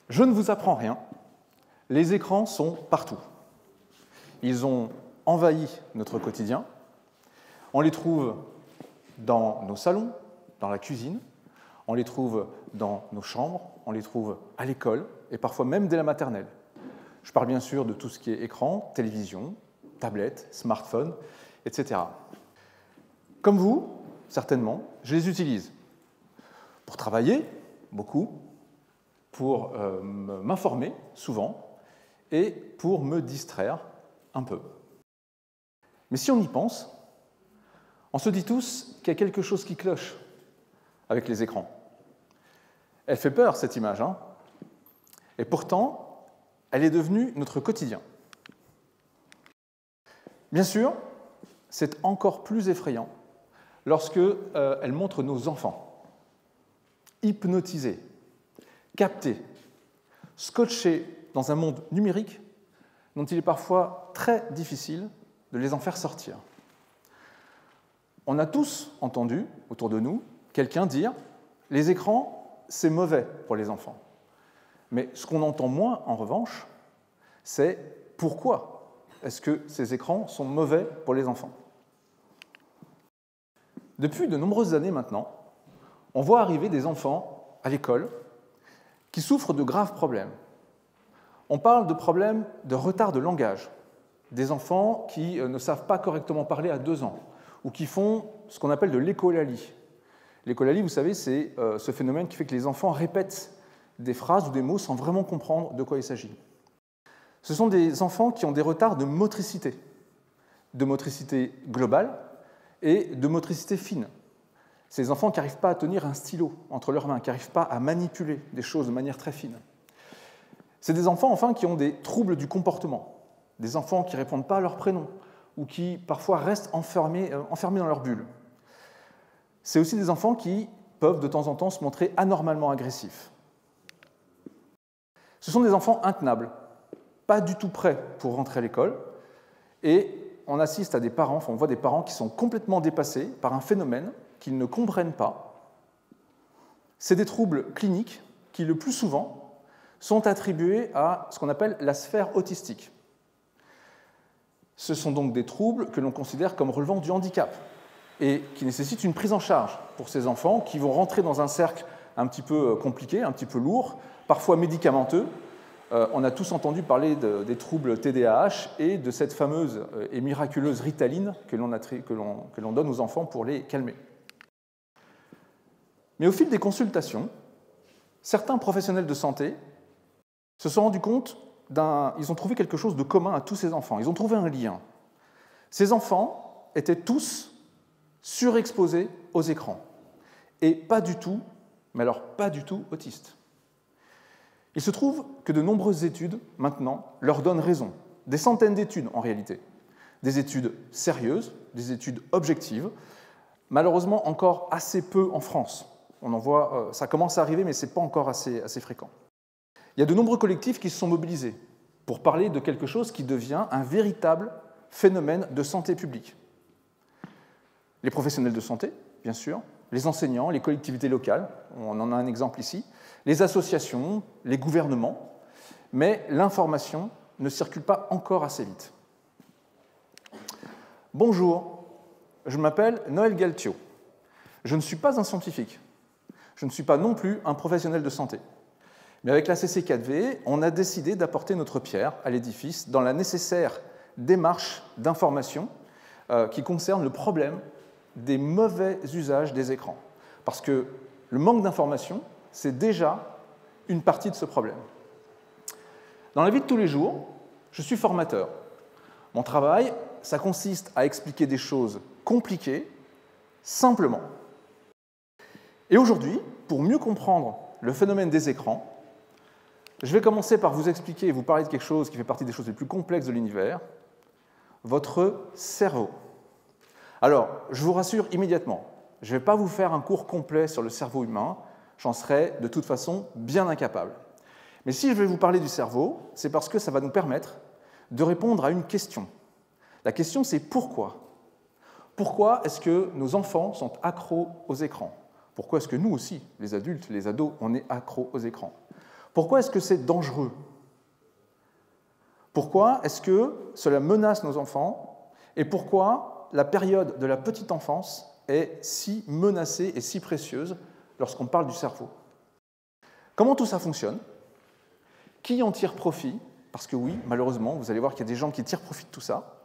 Je ne vous apprends rien, les écrans sont partout. Ils ont envahi notre quotidien. On les trouve dans nos salons, dans la cuisine, on les trouve dans nos chambres, on les trouve à l'école et parfois même dès la maternelle. Je parle bien sûr de tout ce qui est écran, télévision, tablette, smartphone, etc. Comme vous, certainement, je les utilise pour travailler, beaucoup, pour m'informer, souvent, et pour me distraire un peu. Mais si on y pense, on se dit tous qu'il y a quelque chose qui cloche avec les écrans. Elle fait peur, cette image, hein ? Et pourtant, elle est devenue notre quotidien. Bien sûr, c'est encore plus effrayant lorsque elle montre nos enfants, hypnotisés, captés, scotchés dans un monde numérique dont il est parfois très difficile de les en faire sortir. On a tous entendu, autour de nous, quelqu'un dire « les écrans, c'est mauvais pour les enfants ». Mais ce qu'on entend moins, en revanche, c'est pourquoi est-ce que ces écrans sont mauvais pour les enfants. Depuis de nombreuses années maintenant, on voit arriver des enfants à l'école qui souffrent de graves problèmes. On parle de problèmes de retard de langage, des enfants qui ne savent pas correctement parler à 2 ans, ou qui font ce qu'on appelle de l'écholalie. L'écholalie, vous savez, c'est ce phénomène qui fait que les enfants répètent des phrases ou des mots sans vraiment comprendre de quoi il s'agit. Ce sont des enfants qui ont des retards de motricité globale et de motricité fine. C'est des enfants qui n'arrivent pas à tenir un stylo entre leurs mains, qui n'arrivent pas à manipuler des choses de manière très fine. C'est des enfants, enfin, qui ont des troubles du comportement, des enfants qui ne répondent pas à leur prénom ou qui, parfois, restent enfermés dans leur bulle. C'est aussi des enfants qui peuvent, de temps en temps, se montrer anormalement agressifs. Ce sont des enfants intenables, pas du tout prêts pour rentrer à l'école, et on assiste à des parents, enfin, on voit des parents qui sont complètement dépassés par un phénomène qu'ils ne comprennent pas. C'est des troubles cliniques qui, le plus souvent, sont attribués à ce qu'on appelle la sphère autistique. Ce sont donc des troubles que l'on considère comme relevant du handicap et qui nécessitent une prise en charge pour ces enfants qui vont rentrer dans un cercle un petit peu compliqué, un petit peu lourd, parfois médicamenteux. On a tous entendu parler des troubles TDAH et de cette fameuse et miraculeuse Ritaline que l'on donne aux enfants pour les calmer. Mais au fil des consultations, certains professionnels de santé se sont rendus compte ils ont trouvé quelque chose de commun à tous ces enfants. Ils ont trouvé un lien. Ces enfants étaient tous surexposés aux écrans et pas du tout, mais alors pas du tout autistes. Il se trouve que de nombreuses études, maintenant, leur donnent raison. Des centaines d'études, en réalité. Des études sérieuses, des études objectives, malheureusement encore assez peu en France. On en voit, ça commence à arriver, mais ce n'est pas encore assez fréquent. Il y a de nombreux collectifs qui se sont mobilisés pour parler de quelque chose qui devient un véritable phénomène de santé publique. Les professionnels de santé, bien sûr, les enseignants, les collectivités locales, on en a un exemple ici, les associations, les gouvernements, mais l'information ne circule pas encore assez vite. Bonjour, je m'appelle Noël Galtio. Je ne suis pas un scientifique. Je ne suis pas non plus un professionnel de santé. Mais avec la CC4V, on a décidé d'apporter notre pierre à l'édifice dans la nécessaire démarche d'information qui concerne le problème des mauvais usages des écrans. Parce que le manque d'information, c'est déjà une partie de ce problème. Dans la vie de tous les jours, je suis formateur. Mon travail, ça consiste à expliquer des choses compliquées, simplement. Et aujourd'hui, pour mieux comprendre le phénomène des écrans, je vais commencer par vous expliquer et vous parler de quelque chose qui fait partie des choses les plus complexes de l'univers, votre cerveau. Alors, je vous rassure immédiatement, je ne vais pas vous faire un cours complet sur le cerveau humain, j'en serais de toute façon bien incapable. Mais si je vais vous parler du cerveau, c'est parce que ça va nous permettre de répondre à une question. La question, c'est pourquoi ? Pourquoi est-ce que nos enfants sont accros aux écrans ? Pourquoi est-ce que nous aussi, les adultes, les ados, on est accros aux écrans ? Pourquoi est-ce que c'est dangereux? Pourquoi est-ce que cela menace nos enfants? Et pourquoi la période de la petite enfance est si menacée et si précieuse lorsqu'on parle du cerveau? Comment tout ça fonctionne? Qui en tire profit? Parce que oui, malheureusement, vous allez voir qu'il y a des gens qui tirent profit de tout ça.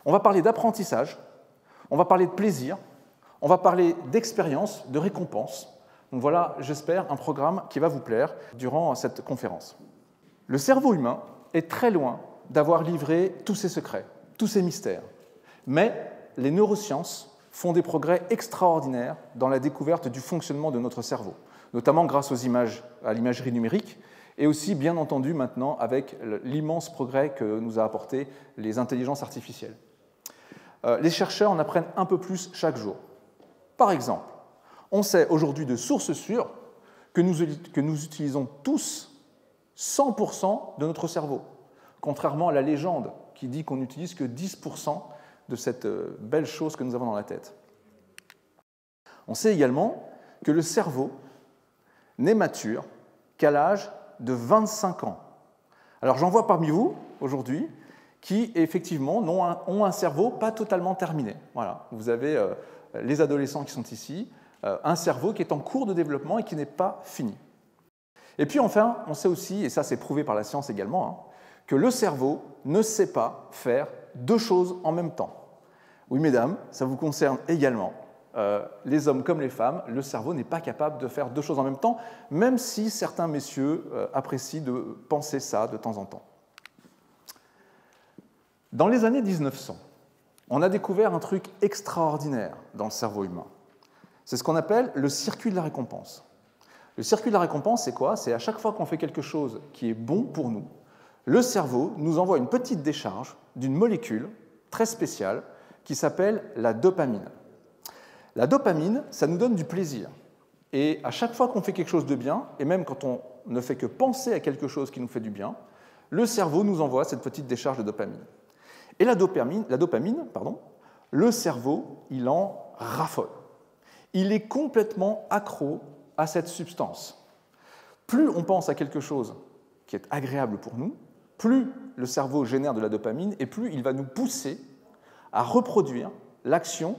On va parler d'apprentissage, on va parler de plaisir, on va parler d'expérience, de récompense. Donc voilà, j'espère, un programme qui va vous plaire durant cette conférence. Le cerveau humain est très loin d'avoir livré tous ses secrets, tous ses mystères. Mais les neurosciences font des progrès extraordinaires dans la découverte du fonctionnement de notre cerveau, notamment grâce aux images, à l'imagerie numérique, et aussi, bien entendu, maintenant, avec l'immense progrès que nous a apporté les intelligences artificielles. Les chercheurs en apprennent un peu plus chaque jour. Par exemple, on sait aujourd'hui de sources sûres que nous utilisons tous 100% de notre cerveau, contrairement à la légende qui dit qu'on n'utilise que 10% de cette belle chose que nous avons dans la tête. On sait également que le cerveau n'est mature qu'à l'âge de 25 ans. Alors j'en vois parmi vous, aujourd'hui, qui effectivement ont un cerveau pas totalement terminé. Voilà, vous avez les adolescents qui sont ici, un cerveau qui est en cours de développement et qui n'est pas fini. Et puis enfin, on sait aussi, et ça c'est prouvé par la science également, que le cerveau ne sait pas faire deux choses en même temps. Oui, mesdames, ça vous concerne également. Les hommes comme les femmes, le cerveau n'est pas capable de faire deux choses en même temps, même si certains messieurs apprécient de penser ça de temps en temps. Dans les années 1900, on a découvert un truc extraordinaire dans le cerveau humain. C'est ce qu'on appelle le circuit de la récompense. Le circuit de la récompense, c'est quoi? C'est à chaque fois qu'on fait quelque chose qui est bon pour nous, le cerveau nous envoie une petite décharge d'une molécule très spéciale qui s'appelle la dopamine. La dopamine, ça nous donne du plaisir. Et à chaque fois qu'on fait quelque chose de bien, et même quand on ne fait que penser à quelque chose qui nous fait du bien, le cerveau nous envoie cette petite décharge de dopamine. Et la dopamine, le cerveau, il en raffole. Il est complètement accro à cette substance. Plus on pense à quelque chose qui est agréable pour nous, plus le cerveau génère de la dopamine et plus il va nous pousser à reproduire l'action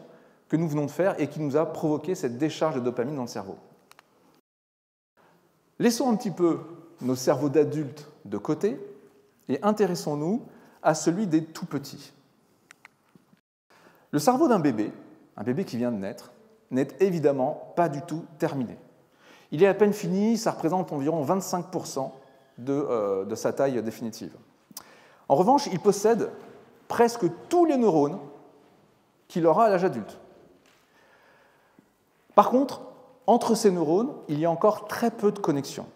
que nous venons de faire et qui nous a provoqué cette décharge de dopamine dans le cerveau. Laissons un petit peu nos cerveaux d'adultes de côté et intéressons-nous à celui des tout-petits. Le cerveau d'un bébé, un bébé qui vient de naître, n'est évidemment pas du tout terminé. Il est à peine fini, ça représente environ 25% de sa taille définitive. En revanche, il possède presque tous les neurones qu'il aura à l'âge adulte. Par contre, entre ces neurones, il y a encore très peu de connexions.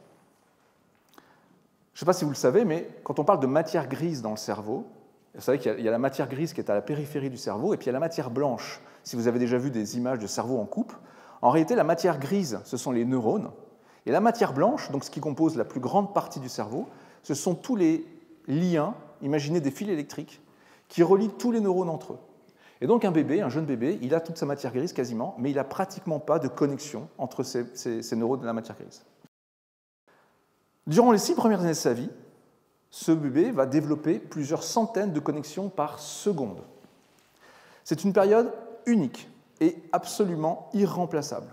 Je ne sais pas si vous le savez, mais quand on parle de matière grise dans le cerveau, vous savez qu'il y a la matière grise qui est à la périphérie du cerveau, et puis il y a la matière blanche. Si vous avez déjà vu des images de cerveau en coupe, en réalité, la matière grise, ce sont les neurones, et la matière blanche, donc ce qui compose la plus grande partie du cerveau, ce sont tous les liens, imaginez des fils électriques, qui relient tous les neurones entre eux. Et donc un bébé, un jeune bébé, il a toute sa matière grise quasiment, mais il n'a pratiquement pas de connexion entre ces neurones de la matière grise. Durant les 6 premières années de sa vie, ce bébé va développer plusieurs centaines de connexions par seconde. C'est une période unique et absolument irremplaçable.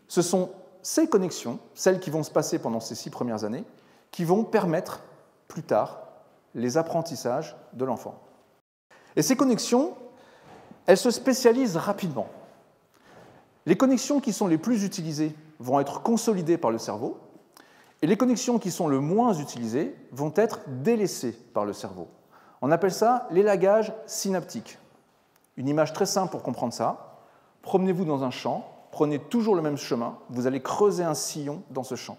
Ce sont ces connexions, celles qui vont se passer pendant ces 6 premières années, qui vont permettre plus tard les apprentissages de l'enfant. Et ces connexions, elles se spécialisent rapidement. Les connexions qui sont les plus utilisées vont être consolidées par le cerveau, et les connexions qui sont le moins utilisées vont être délaissées par le cerveau. On appelle ça l'élagage synaptique. Une image très simple pour comprendre ça. Promenez-vous dans un champ, prenez toujours le même chemin, vous allez creuser un sillon dans ce champ.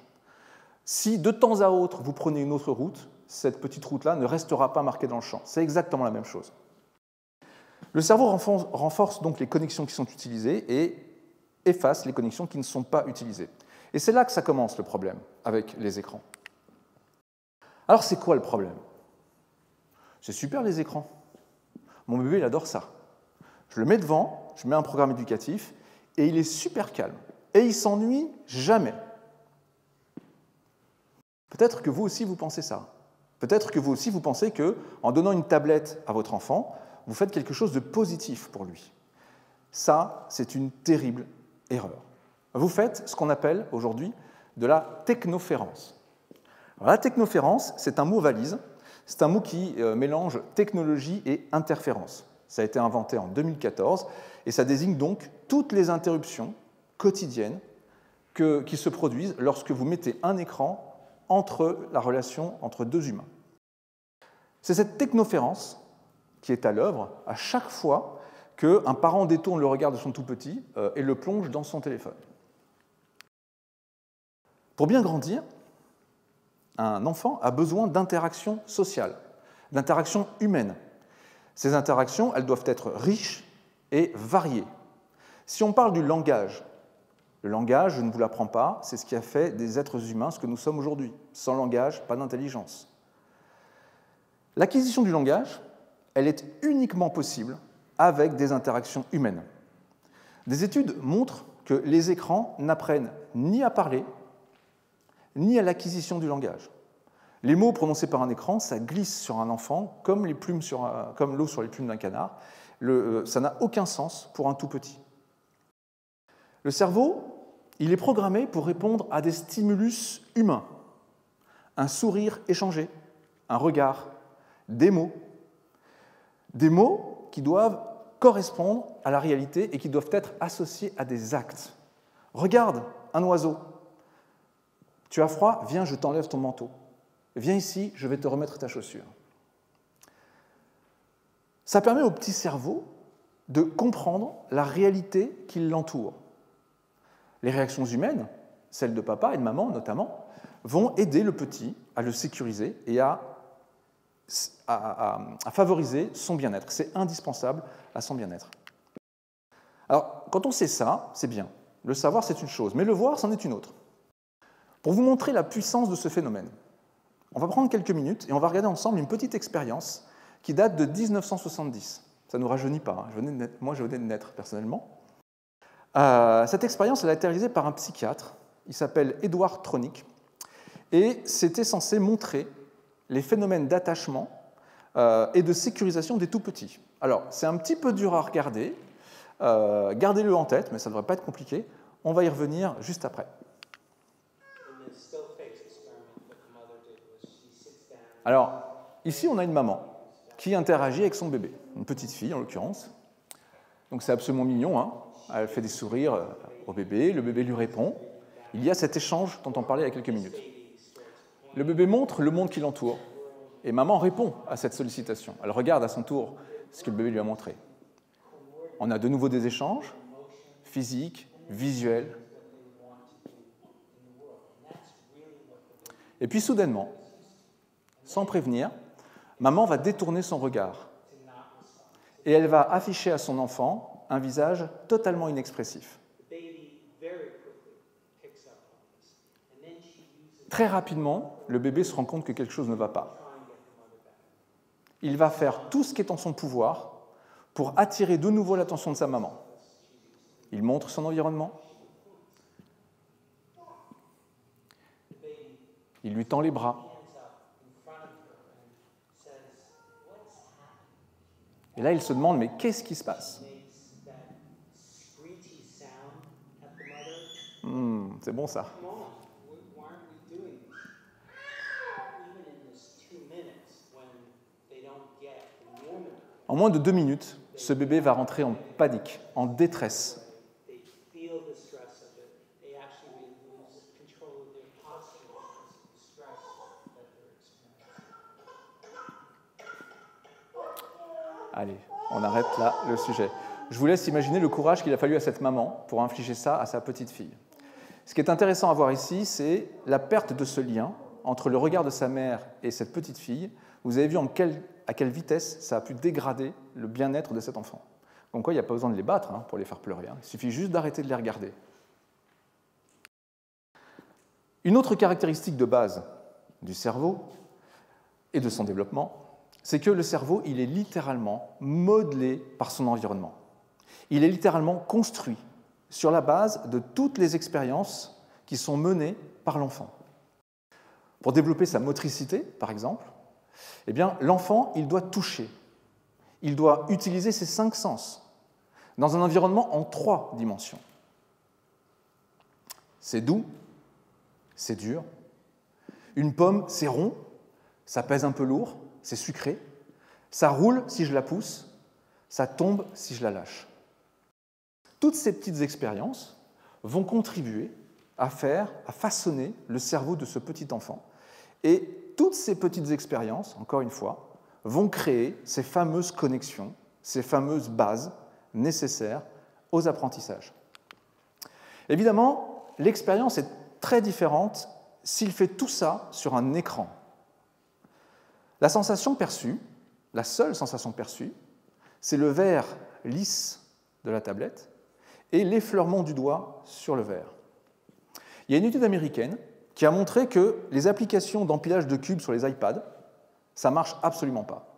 Si de temps à autre vous prenez une autre route, cette petite route-là ne restera pas marquée dans le champ. C'est exactement la même chose. Le cerveau renforce donc les connexions qui sont utilisées et efface les connexions qui ne sont pas utilisées. Et c'est là que ça commence le problème avec les écrans. Alors c'est quoi le problème? C'est super les écrans. Mon bébé, il adore ça. Je le mets devant, je mets un programme éducatif et il est super calme. Et il ne s'ennuie jamais. Peut-être que vous aussi vous pensez ça. Peut-être que vous aussi vous pensez qu'en donnant une tablette à votre enfant, vous faites quelque chose de positif pour lui. Ça, c'est une terrible erreur. Vous faites ce qu'on appelle aujourd'hui de la technoférence. Alors, la technoférence, c'est un mot valise, c'est un mot qui mélange technologie et interférence. Ça a été inventé en 2014 et ça désigne donc toutes les interruptions quotidiennes qui se produisent lorsque vous mettez un écran entre la relation entre deux humains. C'est cette technoférence qui est à l'œuvre à chaque fois qu'un parent détourne le regard de son tout-petit et le plonge dans son téléphone. Pour bien grandir, un enfant a besoin d'interactions sociales, d'interactions humaines. Ces interactions, elles doivent être riches et variées. Si on parle du langage, le langage, je ne vous l'apprends pas, c'est ce qui a fait des êtres humains ce que nous sommes aujourd'hui. Sans langage, pas d'intelligence. L'acquisition du langage, elle est uniquement possible avec des interactions humaines. Des études montrent que les écrans n'apprennent ni à parler, ni à l'acquisition du langage. Les mots prononcés par un écran, ça glisse sur un enfant comme l'eau sur les plumes d'un canard. Ça n'a aucun sens pour un tout petit. Le cerveau, il est programmé pour répondre à des stimulus humains. Un sourire échangé, un regard, des mots qui doivent correspondre à la réalité et qui doivent être associés à des actes. Regarde un oiseau. Tu as froid? Viens, je t'enlève ton manteau. Viens ici, je vais te remettre ta chaussure. Ça permet au petit cerveau de comprendre la réalité qui l'entoure. Les réactions humaines, celles de papa et de maman notamment, vont aider le petit à le sécuriser et à favoriser son bien-être. C'est indispensable à son bien-être. Alors, quand on sait ça, c'est bien. Le savoir, c'est une chose, mais le voir, c'en est une autre. Pour vous montrer la puissance de ce phénomène, on va prendre quelques minutes et on va regarder ensemble une petite expérience qui date de 1970. Ça ne nous rajeunit pas, hein. Moi je venais de naître personnellement. Cette expérience, elle a été réalisée par un psychiatre, il s'appelle Edward Tronick, et c'était censé montrer les phénomènes d'attachement et de sécurisation des tout-petits. Alors, c'est un petit peu dur à regarder, gardez-le en tête, mais ça ne devrait pas être compliqué, on va y revenir juste après. Alors, ici, on a une maman qui interagit avec son bébé, une petite fille en l'occurrence. Donc c'est absolument mignon, hein. Elle fait des sourires au bébé, le bébé lui répond. Il y a cet échange dont on parlait il y a quelques minutes. Le bébé montre le monde qui l'entoure, et maman répond à cette sollicitation. Elle regarde à son tour ce que le bébé lui a montré. On a de nouveau des échanges, physiques, visuels. Et puis soudainement, sans prévenir, maman va détourner son regard et elle va afficher à son enfant un visage totalement inexpressif. Très rapidement, le bébé se rend compte que quelque chose ne va pas. Il va faire tout ce qui est en son pouvoir pour attirer de nouveau l'attention de sa maman. Il montre son environnement. Il lui tend les bras. Et là, il se demande, mais qu'est-ce qui se passe? C'est bon ça. En moins de 2 minutes, ce bébé va rentrer en panique, en détresse. Allez, on arrête là le sujet. Je vous laisse imaginer le courage qu'il a fallu à cette maman pour infliger ça à sa petite fille. Ce qui est intéressant à voir ici, c'est la perte de ce lien entre le regard de sa mère et cette petite fille. Vous avez vu à quelle vitesse ça a pu dégrader le bien-être de cet enfant. Comme quoi, il n'y a pas besoin de les battre pour les faire pleurer. Il suffit juste d'arrêter de les regarder. Une autre caractéristique de base du cerveau et de son développement, c'est que le cerveau, il est littéralement modelé par son environnement. Il est littéralement construit sur la base de toutes les expériences qui sont menées par l'enfant. Pour développer sa motricité, par exemple, eh bien, l'enfant, il doit toucher. Il doit utiliser ses 5 sens dans un environnement en 3 dimensions. C'est doux, c'est dur. Une pomme, c'est rond, ça pèse un peu lourd, c'est sucré. Ça roule si je la pousse, ça tombe si je la lâche. Toutes ces petites expériences vont contribuer à façonner le cerveau de ce petit enfant. Et toutes ces petites expériences, encore une fois, vont créer ces fameuses connexions, ces fameuses bases nécessaires aux apprentissages. Évidemment, l'expérience est très différente s'il fait tout ça sur un écran. La sensation perçue, la seule sensation perçue, c'est le verre lisse de la tablette et l'effleurement du doigt sur le verre. Il y a une étude américaine qui a montré que les applications d'empilage de cubes sur les iPads, ça ne marche absolument pas.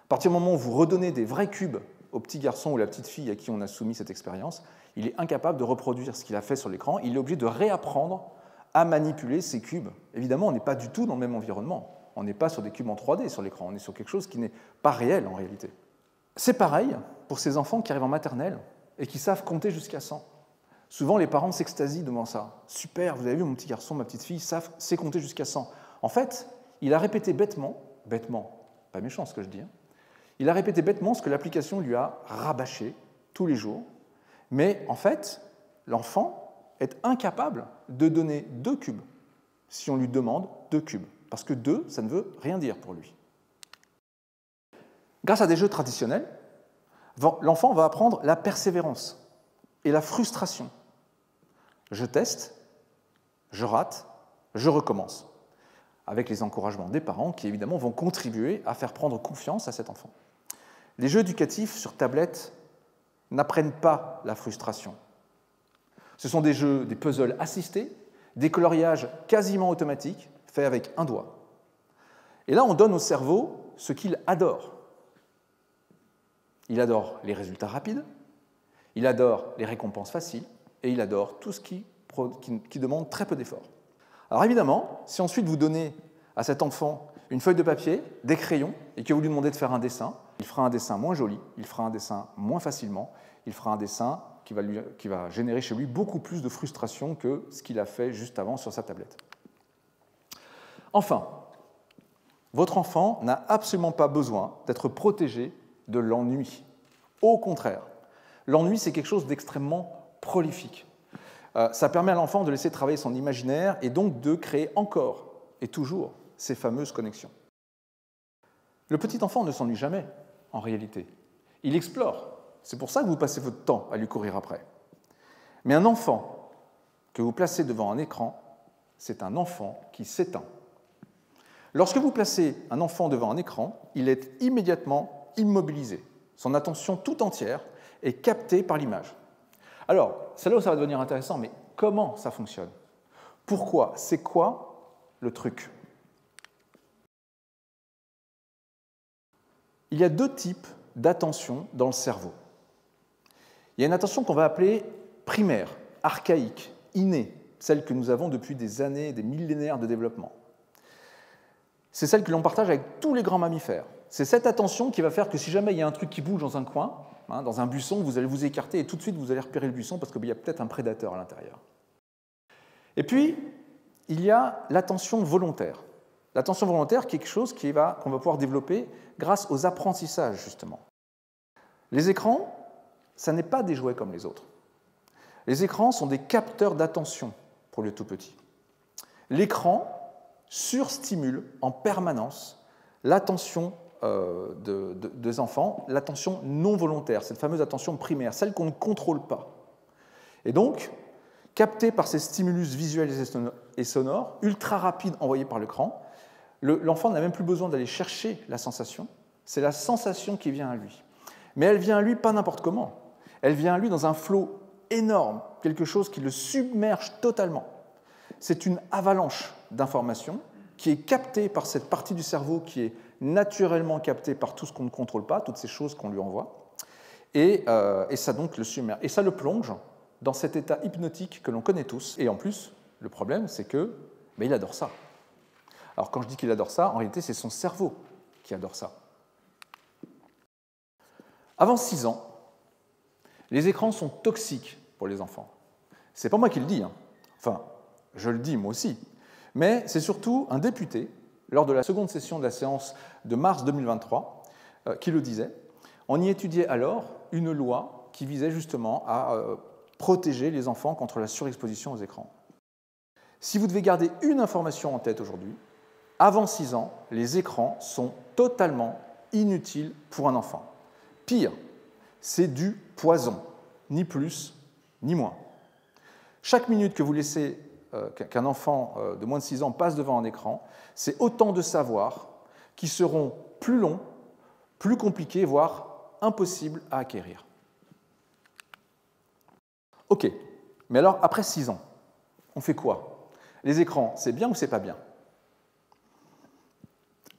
À partir du moment où vous redonnez des vrais cubes au petit garçon ou la petite fille à qui on a soumis cette expérience, il est incapable de reproduire ce qu'il a fait sur l'écran, il est obligé de réapprendre à manipuler ces cubes. Évidemment, on n'est pas du tout dans le même environnement. On n'est pas sur des cubes en 3D sur l'écran, on est sur quelque chose qui n'est pas réel en réalité. C'est pareil pour ces enfants qui arrivent en maternelle et qui savent compter jusqu'à 100. Souvent, les parents s'extasient devant ça. « Super, vous avez vu, mon petit garçon, ma petite fille, sait compter jusqu'à 100. » En fait, il a répété bêtement, pas méchant ce que je dis, il a répété bêtement ce que l'application lui a rabâché tous les jours, mais en fait, l'enfant est incapable de donner 2 cubes si on lui demande 2 cubes, parce que 2, ça ne veut rien dire pour lui. Grâce à des jeux traditionnels, l'enfant va apprendre la persévérance et la frustration. Je teste, je rate, je recommence, avec les encouragements des parents qui, évidemment, vont contribuer à faire prendre confiance à cet enfant. Les jeux éducatifs sur tablette n'apprennent pas la frustration. Ce sont des jeux, des puzzles assistés, des coloriages quasiment automatiques, faits avec un doigt. Et là, on donne au cerveau ce qu'il adore. Il adore les résultats rapides, il adore les récompenses faciles, et il adore tout ce qui demande très peu d'efforts. Alors évidemment, si ensuite vous donnez à cet enfant une feuille de papier, des crayons, et que vous lui demandez de faire un dessin, il fera un dessin moins joli, il fera un dessin moins facilement, il fera un dessin qui va générer chez lui beaucoup plus de frustration que ce qu'il a fait juste avant sur sa tablette. Enfin, votre enfant n'a absolument pas besoin d'être protégé de l'ennui. Au contraire, l'ennui, c'est quelque chose d'extrêmement prolifique. Ça permet à l'enfant de laisser travailler son imaginaire et donc de créer encore et toujours ces fameuses connexions. Le petit enfant ne s'ennuie jamais, en réalité. Il explore. C'est pour ça que vous passez votre temps à lui courir après. Mais un enfant que vous placez devant un écran, c'est un enfant qui s'éteint. Lorsque vous placez un enfant devant un écran, il est immédiatement immobilisé. Son attention tout entière est captée par l'image. Alors, c'est là où ça va devenir intéressant, mais comment ça fonctionne? Pourquoi? C'est quoi le truc? Il y a 2 types d'attention dans le cerveau. Il y a une attention qu'on va appeler primaire, archaïque, innée, celle que nous avons depuis des années, des millénaires de développement. C'est celle que l'on partage avec tous les grands mammifères. C'est cette attention qui va faire que si jamais il y a un truc qui bouge dans un coin, dans un buisson, vous allez vous écarter et tout de suite vous allez repérer le buisson parce qu'il y a peut-être un prédateur à l'intérieur. Et puis, il y a l'attention volontaire. L'attention volontaire, quelque chose qu'on va pouvoir développer grâce aux apprentissages, justement. Les écrans, ça n'est pas des jouets comme les autres. Les écrans sont des capteurs d'attention pour le tout petit. L'écran surstimule en permanence l'attention des enfants, l'attention non volontaire, cette fameuse attention primaire, celle qu'on ne contrôle pas. Et donc, captée par ces stimulus visuels et sonores, ultra rapides envoyés par l'écran, l'enfant n'a même plus besoin d'aller chercher la sensation, c'est la sensation qui vient à lui. Mais elle vient à lui pas n'importe comment, elle vient à lui dans un flot énorme, quelque chose qui le submerge totalement. C'est une avalanche d'informations qui est captée par cette partie du cerveau qui est naturellement captée par tout ce qu'on ne contrôle pas, toutes ces choses qu'on lui envoie, et ça donc le submerge. Et ça le plonge dans cet état hypnotique que l'on connaît tous. Et en plus, le problème, c'est que il adore ça. Alors quand je dis qu'il adore ça, en réalité c'est son cerveau qui adore ça. Avant 6 ans, les écrans sont toxiques pour les enfants. C'est pas moi qui le dis, hein. Enfin, je le dis moi aussi, mais c'est surtout un député, lors de la seconde session de la séance de mars 2023, qui le disait. On y étudiait alors une loi qui visait justement à protéger les enfants contre la surexposition aux écrans. Si vous devez garder une information en tête aujourd'hui, avant 6 ans, les écrans sont totalement inutiles pour un enfant. Pire, c'est du poison, ni plus ni moins. Chaque minute que vous laissez qu'un enfant de moins de 6 ans passe devant un écran, c'est autant de savoirs qui seront plus longs, plus compliqués, voire impossibles à acquérir. Ok, mais alors après 6 ans, on fait quoi? Les écrans, c'est bien ou c'est pas bien?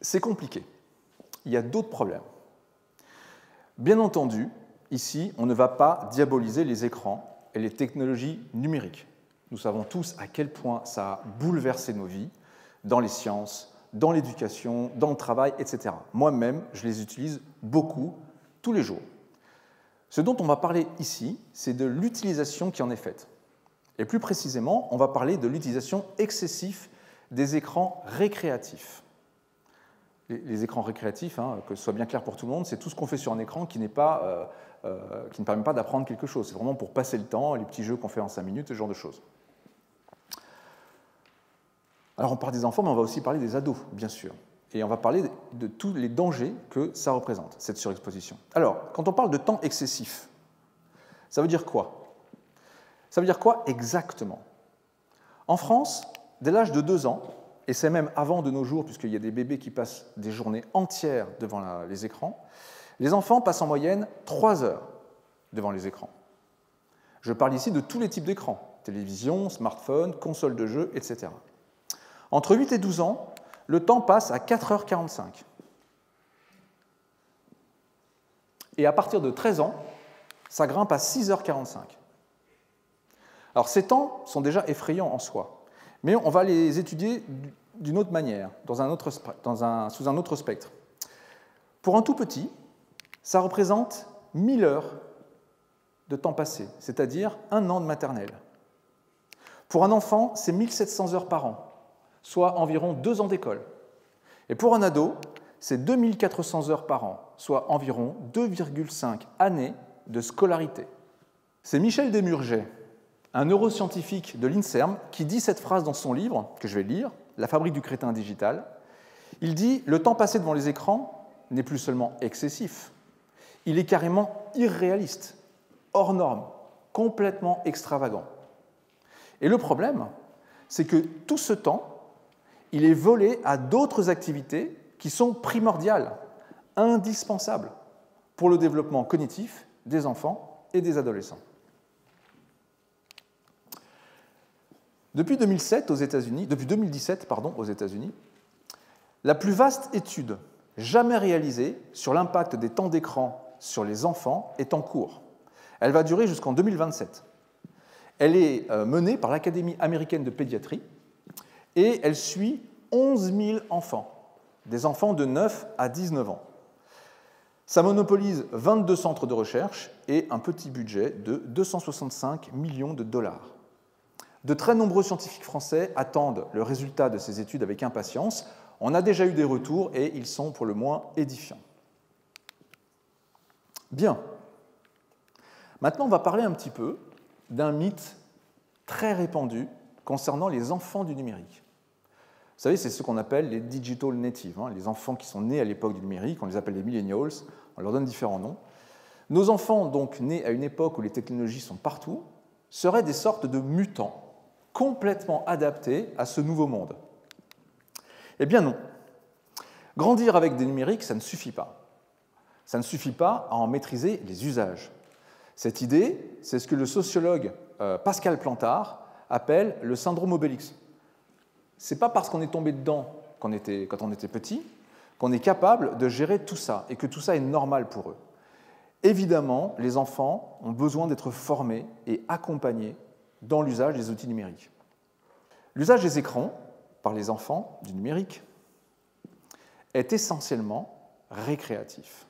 C'est compliqué. Il y a d'autres problèmes. Bien entendu, ici, on ne va pas diaboliser les écrans et les technologies numériques. Nous savons tous à quel point ça a bouleversé nos vies, dans les sciences, dans l'éducation, dans le travail, etc. Moi-même, je les utilise beaucoup, tous les jours. Ce dont on va parler ici, c'est de l'utilisation qui en est faite. Et plus précisément, on va parler de l'utilisation excessive des écrans récréatifs. Les écrans récréatifs, hein, que ce soit bien clair pour tout le monde, c'est tout ce qu'on fait sur un écran qui ne permet pas d'apprendre quelque chose. C'est vraiment pour passer le temps, les petits jeux qu'on fait en 5 minutes, ce genre de choses. Alors on parle des enfants, mais on va aussi parler des ados, bien sûr. Et on va parler de tous les dangers que ça représente, cette surexposition. Alors, quand on parle de temps excessif, ça veut dire quoi? Ça veut dire quoi exactement? En France, dès l'âge de 2 ans, et c'est même avant de nos jours, puisqu'il y a des bébés qui passent des journées entières devant les écrans, les enfants passent en moyenne 3 heures devant les écrans. Je parle ici de tous les types d'écrans, télévision, smartphone, console de jeu, etc. Entre 8 et 12 ans, le temps passe à 4h45. Et à partir de 13 ans, ça grimpe à 6h45. Alors ces temps sont déjà effrayants en soi, mais on va les étudier d'une autre manière, sous un autre spectre. Pour un tout petit, ça représente 1000 heures de temps passé, c'est-à-dire 1 an de maternelle. Pour un enfant, c'est 1700 heures par an, soit environ 2 ans d'école. Et pour un ado, c'est 2400 heures par an, soit environ 2,5 années de scolarité. C'est Michel Desmurget, un neuroscientifique de l'INSERM, qui dit cette phrase dans son livre, que je vais lire, « La fabrique du crétin digital ». Il dit « Le temps passé devant les écrans n'est plus seulement excessif, il est carrément irréaliste, hors norme, complètement extravagant. Et le problème, c'est que tout ce temps, il est volé à d'autres activités qui sont primordiales, indispensables pour le développement cognitif des enfants et des adolescents. Depuis 2017 aux États-Unis, la plus vaste étude jamais réalisée sur l'impact des temps d'écran sur les enfants est en cours. Elle va durer jusqu'en 2027. Elle est menée par l'Académie américaine de pédiatrie et elle suit 11 000 enfants, des enfants de 9 à 19 ans. Ça monopolise 22 centres de recherche et un petit budget de 265 millions de dollars. De très nombreux scientifiques français attendent le résultat de ces études avec impatience. On a déjà eu des retours et ils sont pour le moins édifiants. Bien. Maintenant, on va parler un petit peu d'un mythe très répandu concernant les enfants du numérique. Vous savez, c'est ce qu'on appelle les digital natives, hein, les enfants qui sont nés à l'époque du numérique, on les appelle les millennials, on leur donne différents noms. Nos enfants, donc nés à une époque où les technologies sont partout, seraient des sortes de mutants, complètement adaptés à ce nouveau monde. Eh bien non. Grandir avec des numériques, ça ne suffit pas. Ça ne suffit pas à en maîtriser les usages. Cette idée, c'est ce que le sociologue Pascal Plantard appelle le syndrome Obélix. Ce n'est pas parce qu'on est tombé dedans quand on était petit qu'on est capable de gérer tout ça et que tout ça est normal pour eux. Évidemment, les enfants ont besoin d'être formés et accompagnés dans l'usage des outils numériques. L'usage des écrans par les enfants du numérique est essentiellement récréatif.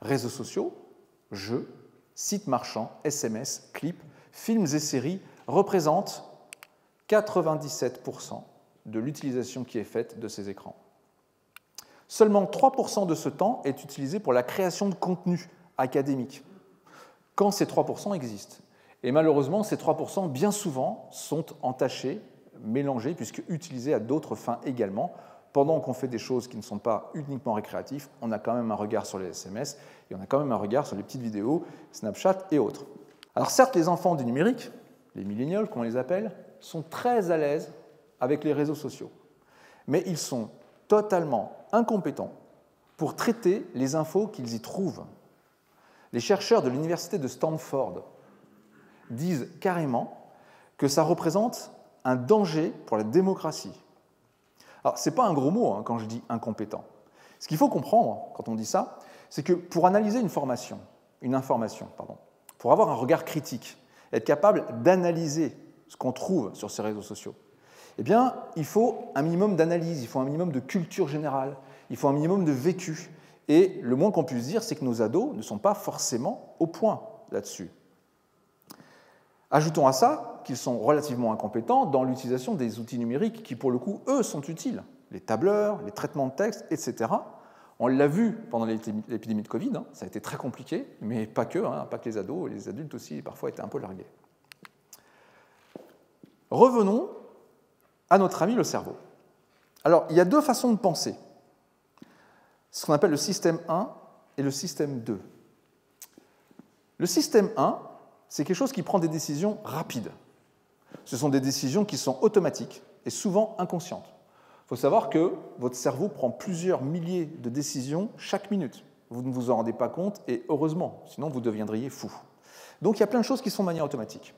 Réseaux sociaux, jeux, sites marchands, SMS, clips, films et séries représentent 97% de l'utilisation qui est faite de ces écrans. Seulement 3% de ce temps est utilisé pour la création de contenu académique, quand ces 3% existent. Et malheureusement, ces 3% bien souvent sont entachés, mélangés, puisque utilisés à d'autres fins également. Pendant qu'on fait des choses qui ne sont pas uniquement récréatives, on a quand même un regard sur les SMS et on a quand même un regard sur les petites vidéos, Snapchat et autres. Alors certes, les enfants du numérique, les millénials, comme on les appelle, sont très à l'aise avec les réseaux sociaux. Mais ils sont totalement incompétents pour traiter les infos qu'ils y trouvent. Les chercheurs de l'université de Stanford disent carrément que ça représente un danger pour la démocratie. Alors, ce n'est pas un gros mot quand je dis incompétent. Ce qu'il faut comprendre quand on dit ça, c'est que pour analyser une information, pour avoir un regard critique, être capable d'analyser ce qu'on trouve sur ces réseaux sociaux, eh bien, il faut un minimum d'analyse, il faut un minimum de culture générale, il faut un minimum de vécu. Et le moins qu'on puisse dire, c'est que nos ados ne sont pas forcément au point là-dessus. Ajoutons à ça qu'ils sont relativement incompétents dans l'utilisation des outils numériques qui, pour le coup, eux, sont utiles. Les tableurs, les traitements de texte, etc. On l'a vu pendant l'épidémie de Covid, ça a été très compliqué, mais pas que les ados, les adultes aussi, parfois, étaient un peu largués. Revenons à notre ami le cerveau. Alors, il y a deux façons de penser. Ce qu'on appelle le système 1 et le système 2. Le système 1, c'est quelque chose qui prend des décisions rapides. Ce sont des décisions qui sont automatiques et souvent inconscientes. Il faut savoir que votre cerveau prend plusieurs milliers de décisions chaque minute. Vous ne vous en rendez pas compte, et heureusement, sinon vous deviendriez fou. Donc il y a plein de choses qui sont de manière automatique.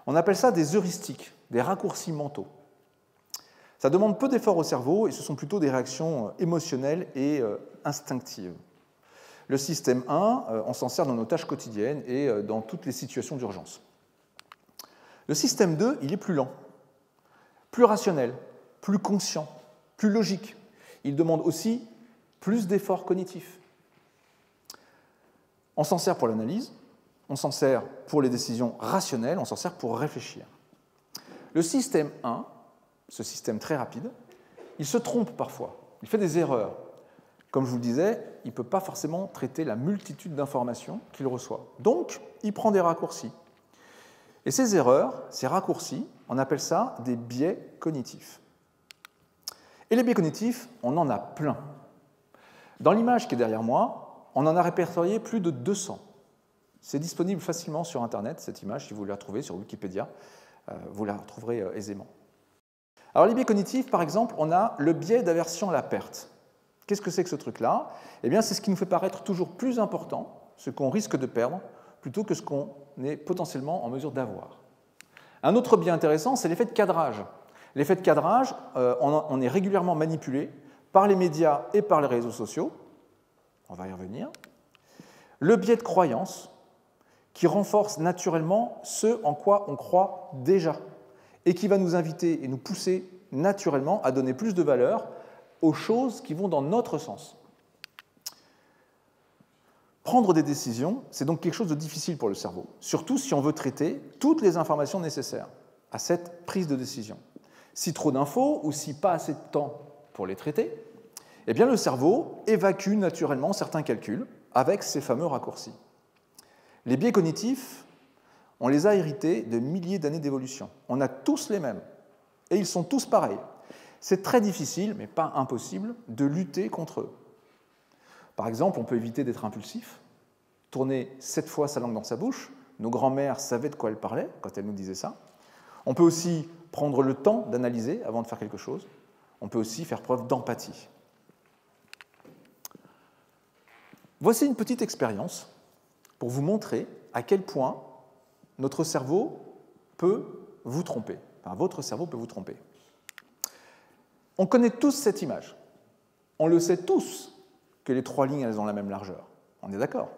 On appelle ça des heuristiques, des raccourcis mentaux. Ça demande peu d'efforts au cerveau, et ce sont plutôt des réactions émotionnelles et instinctives. Le système 1, on s'en sert dans nos tâches quotidiennes et dans toutes les situations d'urgence. Le système 2, il est plus lent, plus rationnel, plus conscient, plus logique. Il demande aussi plus d'efforts cognitifs. On s'en sert pour l'analyse, on s'en sert pour les décisions rationnelles, on s'en sert pour réfléchir. Le système 1, ce système très rapide, il se trompe parfois, il fait des erreurs. Comme je vous le disais, il ne peut pas forcément traiter la multitude d'informations qu'il reçoit. Donc, il prend des raccourcis. Et ces erreurs, ces raccourcis, on appelle ça des biais cognitifs. Et les biais cognitifs, on en a plein. Dans l'image qui est derrière moi, on en a répertorié plus de 200. C'est disponible facilement sur Internet, cette image, si vous la trouvez sur Wikipédia, vous la retrouverez aisément. Alors les biais cognitifs, par exemple, on a le biais d'aversion à la perte. Qu'est-ce que c'est que ce truc-là? Eh bien, c'est ce qui nous fait paraître toujours plus important, ce qu'on risque de perdre, plutôt que ce qu'on est potentiellement en mesure d'avoir. Un autre biais intéressant, c'est l'effet de cadrage. L'effet de cadrage, on est régulièrement manipulé par les médias et par les réseaux sociaux. On va y revenir. Le biais de croyance, qui renforce naturellement ce en quoi on croit déjà, et qui va nous inviter et nous pousser naturellement à donner plus de valeur aux choses qui vont dans notre sens. Prendre des décisions, c'est donc quelque chose de difficile pour le cerveau, surtout si on veut traiter toutes les informations nécessaires à cette prise de décision. Si trop d'infos ou si pas assez de temps pour les traiter, eh bien le cerveau évacue naturellement certains calculs avec ces fameux raccourcis. Les biais cognitifs, on les a hérités de milliers d'années d'évolution. On a tous les mêmes, et ils sont tous pareils. C'est très difficile, mais pas impossible, de lutter contre eux. Par exemple, on peut éviter d'être impulsif, tourner 7 fois sa langue dans sa bouche. Nos grands-mères savaient de quoi elles parlaient quand elles nous disaient ça. On peut aussi prendre le temps d'analyser avant de faire quelque chose. On peut aussi faire preuve d'empathie. Voici une petite expérience pour vous montrer à quel point notre cerveau peut vous tromper. Enfin, votre cerveau peut vous tromper. On connaît tous cette image. On le sait tous que les 3 lignes, elles ont la même largeur. On est d'accord?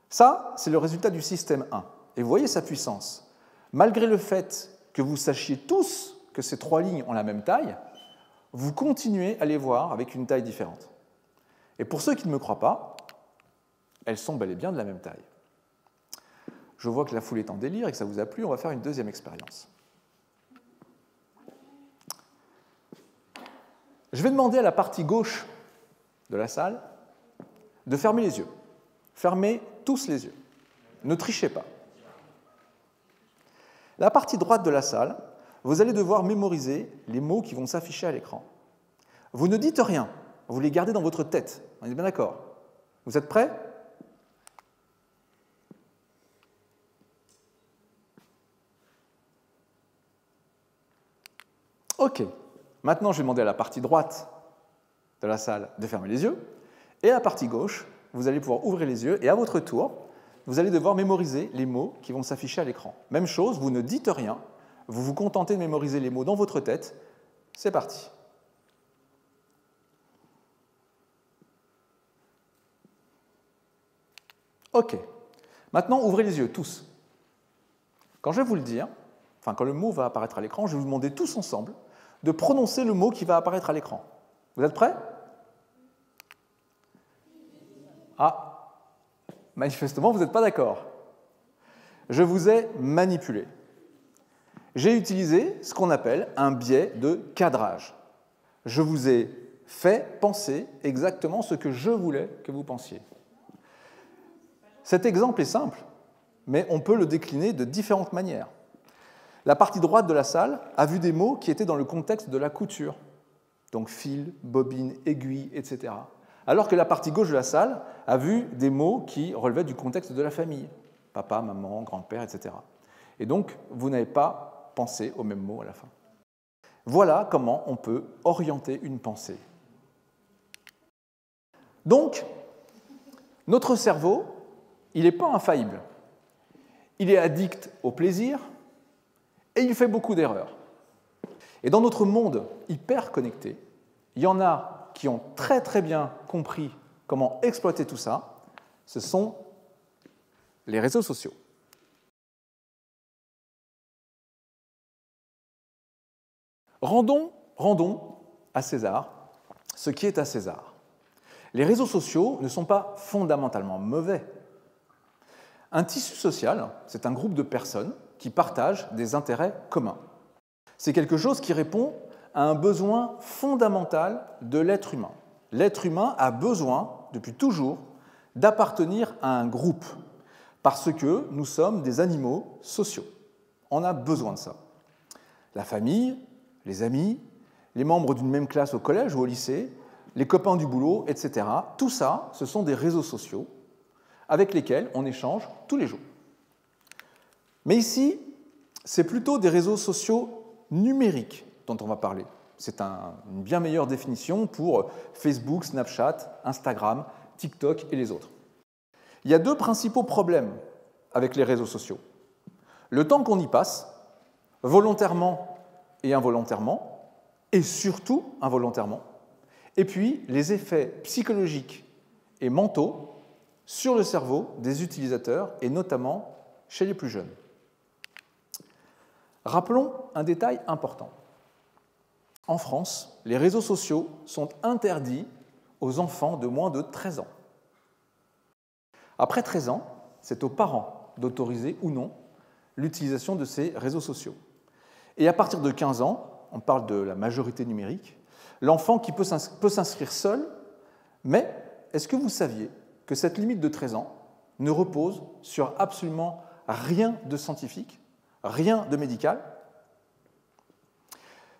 Ça, c'est le résultat du système 1. Et vous voyez sa puissance. Malgré le fait que vous sachiez tous que ces 3 lignes ont la même taille, vous continuez à les voir avec une taille différente. Et pour ceux qui ne me croient pas, elles sont bel et bien de la même taille. Je vois que la foule est en délire et que ça vous a plu, on va faire une deuxième expérience. Je vais demander à la partie gauche de la salle de fermer les yeux. Fermez tous les yeux. Ne trichez pas. La partie droite de la salle, vous allez devoir mémoriser les mots qui vont s'afficher à l'écran. Vous ne dites rien, vous les gardez dans votre tête. On est bien d'accord? Vous êtes prêts? OK. Maintenant, je vais demander à la partie droite de la salle de fermer les yeux, et à la partie gauche, vous allez pouvoir ouvrir les yeux, et à votre tour, vous allez devoir mémoriser les mots qui vont s'afficher à l'écran. Même chose, vous ne dites rien, vous vous contentez de mémoriser les mots dans votre tête. C'est parti. OK. Maintenant, ouvrez les yeux, tous. Quand je vais vous le dire, enfin, quand le mot va apparaître à l'écran, je vais vous demander tous ensemble de prononcer le mot qui va apparaître à l'écran. Vous êtes prêts? Ah, manifestement, vous n'êtes pas d'accord. Je vous ai manipulé. J'ai utilisé ce qu'on appelle un biais de cadrage. Je vous ai fait penser exactement ce que je voulais que vous pensiez. Cet exemple est simple, mais on peut le décliner de différentes manières. La partie droite de la salle a vu des mots qui étaient dans le contexte de la couture, donc fil, bobine, aiguille, etc. Alors que la partie gauche de la salle a vu des mots qui relevaient du contexte de la famille, papa, maman, grand-père, etc. Et donc, vous n'avez pas pensé aux mêmes mots à la fin. Voilà comment on peut orienter une pensée. Donc, notre cerveau, il n'est pas infaillible. Il est addict au plaisir et il fait beaucoup d'erreurs. Et dans notre monde hyper connecté, il y en a qui ont très très bien compris comment exploiter tout ça. Ce sont les réseaux sociaux. Rendons à César ce qui est à César. Les réseaux sociaux ne sont pas fondamentalement mauvais. Un tissu social, c'est un groupe de personnes qui partagent des intérêts communs. C'est quelque chose qui répond à un besoin fondamental de l'être humain. L'être humain a besoin, depuis toujours, d'appartenir à un groupe, parce que nous sommes des animaux sociaux. On a besoin de ça. La famille, les amis, les membres d'une même classe au collège ou au lycée, les copains du boulot, etc. Tout ça, ce sont des réseaux sociaux avec lesquels on échange tous les jours. Mais ici, c'est plutôt des réseaux sociaux numériques dont on va parler. C'est une bien meilleure définition pour Facebook, Snapchat, Instagram, TikTok et les autres. Il y a deux principaux problèmes avec les réseaux sociaux. Le temps qu'on y passe, volontairement et involontairement, et surtout involontairement, et puis les effets psychologiques et mentaux sur le cerveau des utilisateurs, et notamment chez les plus jeunes. Rappelons un détail important. En France, les réseaux sociaux sont interdits aux enfants de moins de 13 ans. Après 13 ans, c'est aux parents d'autoriser ou non l'utilisation de ces réseaux sociaux. Et à partir de 15 ans, on parle de la majorité numérique, l'enfant qui peut s'inscrire seul, mais est-ce que vous saviez que cette limite de 13 ans ne repose sur absolument rien de scientifique, rien de médical?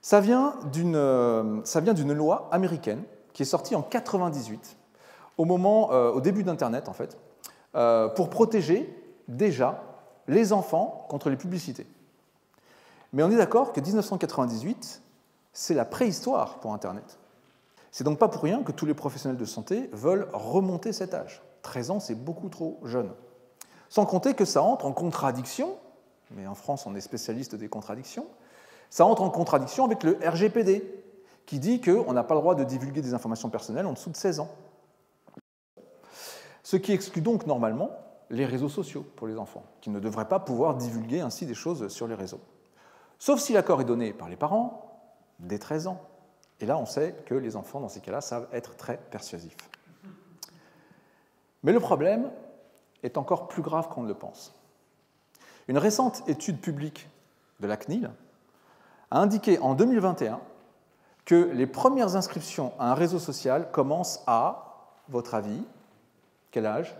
Ça vient d'une loi américaine qui est sortie en 1998, au début d'Internet en fait, pour protéger déjà les enfants contre les publicités. Mais on est d'accord que 1998, c'est la préhistoire pour Internet. C'est donc pas pour rien que tous les professionnels de santé veulent remonter cet âge. 13 ans, c'est beaucoup trop jeune. Sans compter que ça entre en contradiction, mais en France, on est spécialiste des contradictions, ça entre en contradiction avec le RGPD, qui dit qu'on n'a pas le droit de divulguer des informations personnelles en dessous de 16 ans. Ce qui exclut donc normalement les réseaux sociaux pour les enfants, qui ne devraient pas pouvoir divulguer ainsi des choses sur les réseaux. Sauf si l'accord est donné par les parents, dès 13 ans, Et là, on sait que les enfants, dans ces cas-là, savent être très persuasifs. Mais le problème est encore plus grave qu'on ne le pense. Une récente étude publique de la CNIL a indiqué en 2021 que les premières inscriptions à un réseau social commencent à, votre avis, quel âge?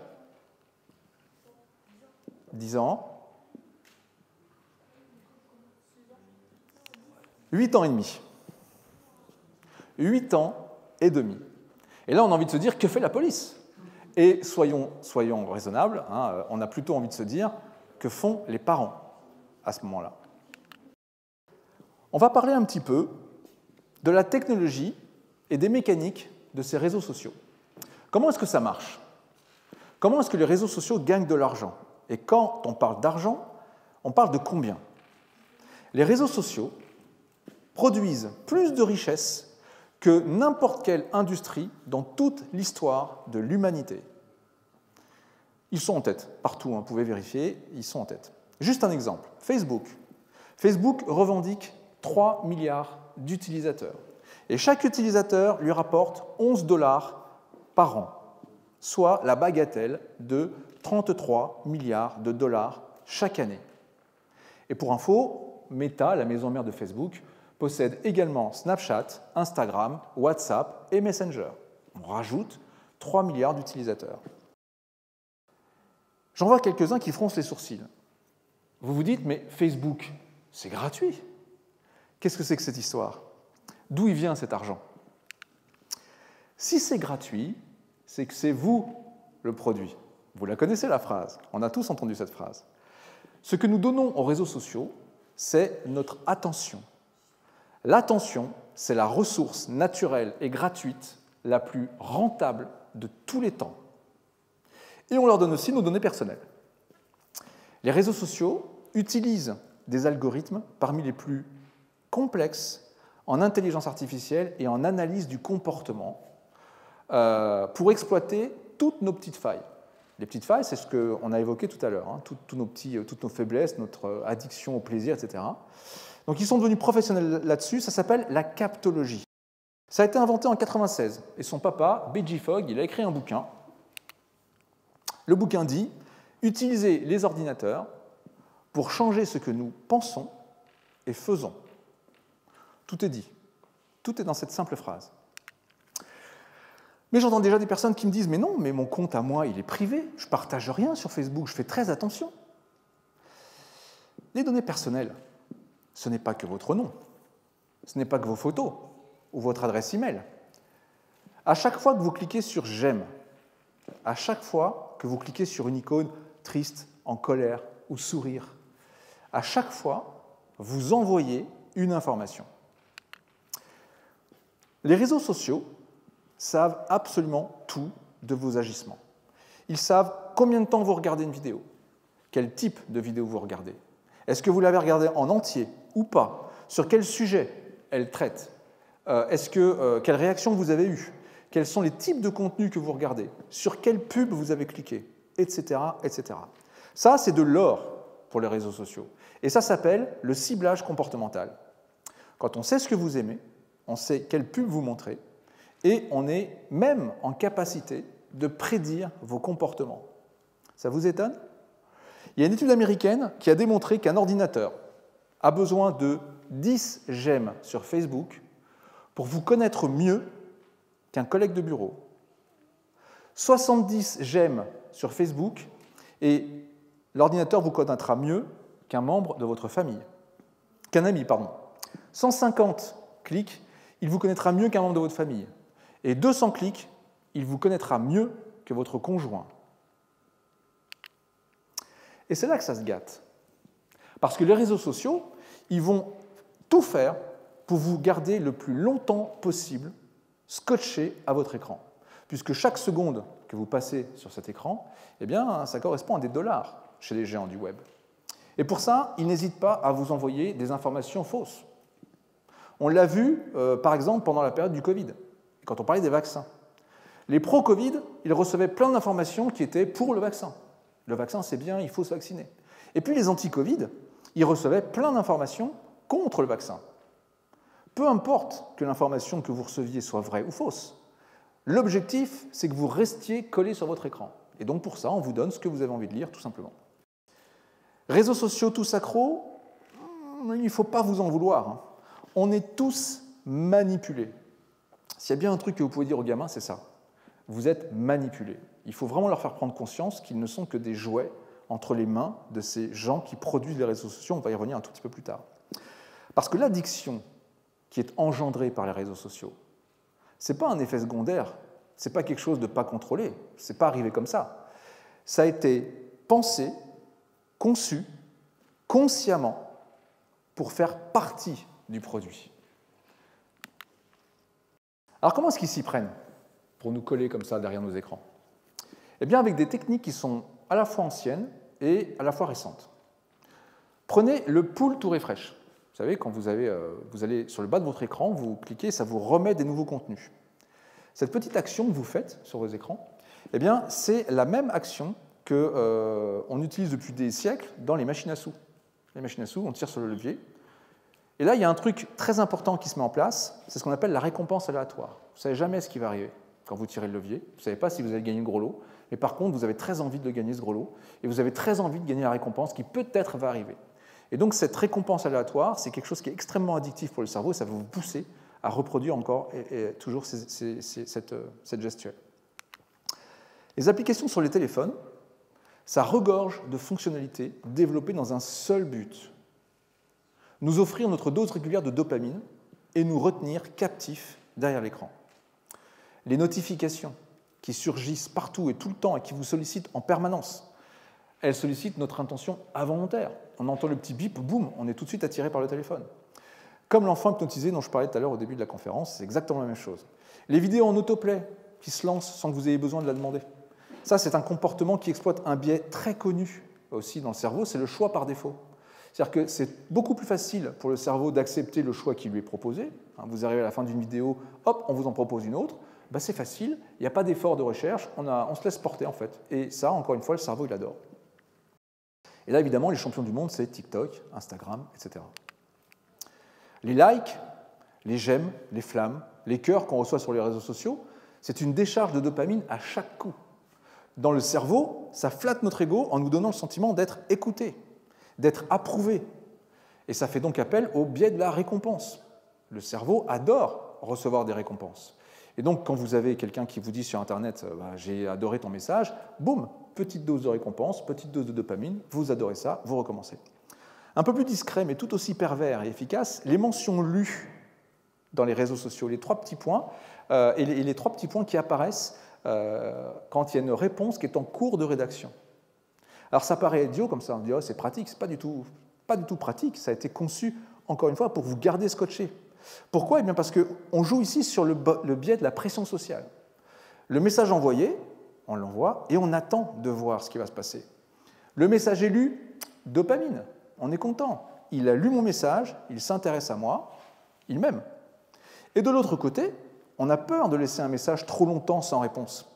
10 ans? 8 ans et demi. 8 ans et demi. Et là, on a envie de se dire, que fait la police? Et soyons raisonnables, hein, on a plutôt envie de se dire, que font les parents à ce moment-là? On va parler un petit peu de la technologie et des mécaniques de ces réseaux sociaux. Comment est-ce que ça marche? Comment est-ce que les réseaux sociaux gagnent de l'argent? Et quand on parle d'argent, on parle de combien? Les réseaux sociaux produisent plus de richesses que n'importe quelle industrie dans toute l'histoire de l'humanité. Ils sont en tête, partout, vous pouvez vérifier, ils sont en tête. Juste un exemple, Facebook. Facebook revendique 3 milliards d'utilisateurs. Et chaque utilisateur lui rapporte 11 $ par an, soit la bagatelle de 33 milliards de dollars chaque année. Et pour info, Meta, la maison mère de Facebook, possède également Snapchat, Instagram, WhatsApp et Messenger. On rajoute 3 milliards d'utilisateurs. J'en vois quelques-uns qui froncent les sourcils. Vous vous dites, mais Facebook, c'est gratuit. Qu'est-ce que c'est que cette histoire? D'où il vient cet argent? Si c'est gratuit, c'est que c'est vous le produit. Vous la connaissez la phrase, on a tous entendu cette phrase. Ce que nous donnons aux réseaux sociaux, c'est notre attention. L'attention, c'est la ressource naturelle et gratuite la plus rentable de tous les temps. Et on leur donne aussi nos données personnelles. Les réseaux sociaux utilisent des algorithmes parmi les plus complexes en intelligence artificielle et en analyse du comportement pour exploiter toutes nos petites failles. Les petites failles, c'est ce qu'on a évoqué tout à l'heure, hein, toutes nos faiblesses, notre addiction au plaisir, etc. Donc ils sont devenus professionnels là-dessus, ça s'appelle la captologie. Ça a été inventé en 1996, et son papa, B.J. Fogg, il a écrit un bouquin. Le bouquin dit « Utilisez les ordinateurs pour changer ce que nous pensons et faisons ». Tout est dit. Tout est dans cette simple phrase. Mais j'entends déjà des personnes qui me disent « Mais non, mais mon compte à moi, il est privé, je ne partage rien sur Facebook, je fais très attention ». Les données personnelles, ce n'est pas que votre nom, ce n'est pas que vos photos ou votre adresse email. À chaque fois que vous cliquez sur « J'aime », à chaque fois que vous cliquez sur une icône triste, en colère ou sourire, à chaque fois, vous envoyez une information. Les réseaux sociaux savent absolument tout de vos agissements. Ils savent combien de temps vous regardez une vidéo, quel type de vidéo vous regardez. Est-ce que vous l'avez regardée en entier ou pas? Sur quel sujet elle traite? Quelle réaction vous avez eue? Quels sont les types de contenus que vous regardez? Sur quelle pub vous avez cliqué? Etc. etc. Ça, c'est de l'or pour les réseaux sociaux. Et ça s'appelle le ciblage comportemental. Quand on sait ce que vous aimez, on sait quelle pub vous montrez, et on est même en capacité de prédire vos comportements. Ça vous étonne? Il y a une étude américaine qui a démontré qu'un ordinateur a besoin de 10 j'aime sur Facebook pour vous connaître mieux qu'un collègue de bureau. 70 j'aime sur Facebook et l'ordinateur vous connaîtra mieux qu'un membre de votre famille. Qu'un ami, pardon. 150 clics, il vous connaîtra mieux qu'un membre de votre famille. Et 200 clics, il vous connaîtra mieux que votre conjoint. Et c'est là que ça se gâte. Parce que les réseaux sociaux, ils vont tout faire pour vous garder le plus longtemps possible scotché à votre écran. Puisque chaque seconde que vous passez sur cet écran, eh bien, ça correspond à des dollars chez les géants du web. Et pour ça, ils n'hésitent pas à vous envoyer des informations fausses. On l'a vu, par exemple, pendant la période du Covid, quand on parlait des vaccins. Les pro-Covid, ils recevaient plein d'informations qui étaient pour le vaccin. Le vaccin, c'est bien, il faut se vacciner. Et puis les anti-Covid, ils recevaient plein d'informations contre le vaccin. peu importe que l'information que vous receviez soit vraie ou fausse. L'objectif, c'est que vous restiez collé sur votre écran. Et donc pour ça, on vous donne ce que vous avez envie de lire, tout simplement. Réseaux sociaux tous accros, il ne faut pas vous en vouloir, hein. On est tous manipulés. S'il y a bien un truc que vous pouvez dire aux gamins, c'est ça. Vous êtes manipulés. Il faut vraiment leur faire prendre conscience qu'ils ne sont que des jouets entre les mains de ces gens qui produisent les réseaux sociaux. On va y revenir un tout petit peu plus tard. Parce que l'addiction qui est engendrée par les réseaux sociaux, ce n'est pas un effet secondaire, ce n'est pas quelque chose de pas contrôlé, ce n'est pas arrivé comme ça. Ça a été pensé, conçu, consciemment, pour faire partie du produit. Alors comment est-ce qu'ils s'y prennent pour nous coller comme ça derrière nos écrans? Eh bien avec des techniques qui sont à la fois anciennes et à la fois récentes. Prenez le pull to refresh. Vous savez, quand vous allez sur le bas de votre écran, vous cliquez, ça vous remet des nouveaux contenus. Cette petite action que vous faites sur vos écrans, eh bien, c'est la même action qu'on utilise depuis des siècles dans les machines à sous. Les machines à sous, on tire sur le levier. Et là, il y a un truc très important qui se met en place, c'est ce qu'on appelle la récompense aléatoire. Vous ne savez jamais ce qui va arriver quand vous tirez le levier. Vous ne savez pas si vous allez gagner le gros lot, mais par contre, vous avez très envie de gagner ce gros lot, et vous avez très envie de gagner la récompense qui peut-être va arriver. Et donc, cette récompense aléatoire, c'est quelque chose qui est extrêmement addictif pour le cerveau, et ça va vous pousser à reproduire encore et toujours cette gestuelle. Les applications sur les téléphones, ça regorge de fonctionnalités développées dans un seul but: nous offrir notre dose régulière de dopamine et nous retenir captifs derrière l'écran. Les notifications qui surgissent partout et tout le temps et qui vous sollicitent en permanence, elles sollicitent notre intention involontaire. On entend le petit bip, boum, on est tout de suite attiré par le téléphone. Comme l'enfant hypnotisé dont je parlais tout à l'heure au début de la conférence, c'est exactement la même chose. Les vidéos en autoplay qui se lancent sans que vous ayez besoin de la demander. Ça, c'est un comportement qui exploite un biais très connu aussi dans le cerveau, c'est le choix par défaut. C'est-à-dire que c'est beaucoup plus facile pour le cerveau d'accepter le choix qui lui est proposé. Vous arrivez à la fin d'une vidéo, hop, on vous en propose une autre. Ben, c'est facile, il n'y a pas d'effort de recherche, on se laisse porter en fait. Et ça, encore une fois, le cerveau, il adore. Et là, évidemment, les champions du monde, c'est TikTok, Instagram, etc. Les likes, les j'aime, les flammes, les cœurs qu'on reçoit sur les réseaux sociaux, c'est une décharge de dopamine à chaque coup. Dans le cerveau, ça flatte notre ego en nous donnant le sentiment d'être écouté, d'être approuvé. Et ça fait donc appel au biais de la récompense. Le cerveau adore recevoir des récompenses. Et donc, quand vous avez quelqu'un qui vous dit sur Internet « j'ai adoré ton message », boum, petite dose de récompense, petite dose de dopamine, vous adorez ça, vous recommencez. Un peu plus discret, mais tout aussi pervers et efficace, les mentions lues dans les réseaux sociaux, les trois petits points, et les trois petits points qui apparaissent quand il y a une réponse qui est en cours de rédaction. Alors ça paraît idiot comme ça, on dit oh, c'est pratique, c'est pas du tout pratique, ça a été conçu, encore une fois, pour vous garder scotché. Pourquoi? Eh bien parce qu'on joue ici sur le biais de la pression sociale. Le message envoyé, on l'envoie, et on attend de voir ce qui va se passer. Le message est lu, dopamine, on est content. Il a lu mon message, il s'intéresse à moi, il m'aime. Et de l'autre côté, on a peur de laisser un message trop longtemps sans réponse.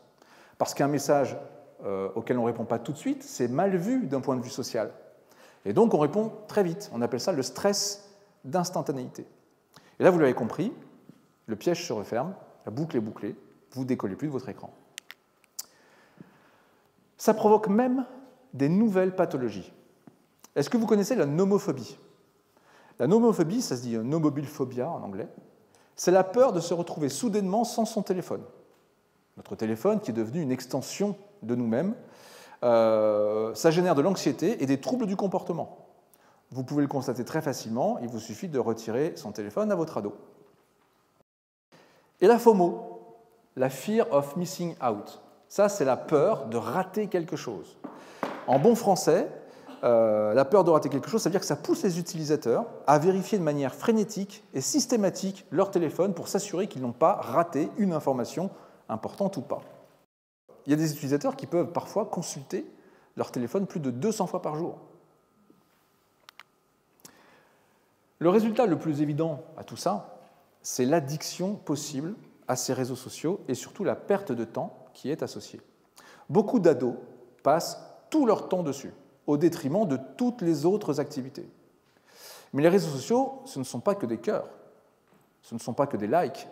Parce qu'un message auquel on ne répond pas tout de suite, c'est mal vu d'un point de vue social. Et donc on répond très vite. On appelle ça le stress d'instantanéité. Et là, vous l'avez compris, le piège se referme, la boucle est bouclée, vous ne décollez plus de votre écran. Ça provoque même des nouvelles pathologies. Est-ce que vous connaissez la nomophobie? La nomophobie, ça se dit nomobilphobia en anglais, c'est la peur de se retrouver soudainement sans son téléphone. Notre téléphone qui est devenu une extension de nous-mêmes, ça génère de l'anxiété et des troubles du comportement. Vous pouvez le constater très facilement, il vous suffit de retirer son téléphone à votre ado. Et la FOMO, la Fear of Missing Out, ça c'est la peur de rater quelque chose. En bon français, la peur de rater quelque chose, ça veut dire que ça pousse les utilisateurs à vérifier de manière frénétique et systématique leur téléphone pour s'assurer qu'ils n'ont pas raté une information importante ou pas. Il y a des utilisateurs qui peuvent parfois consulter leur téléphone plus de 200 fois par jour. Le résultat le plus évident à tout ça, c'est l'addiction possible à ces réseaux sociaux et surtout la perte de temps qui est associée. Beaucoup d'ados passent tout leur temps dessus, au détriment de toutes les autres activités. Mais les réseaux sociaux, ce ne sont pas que des cœurs. Ce ne sont pas que des likes,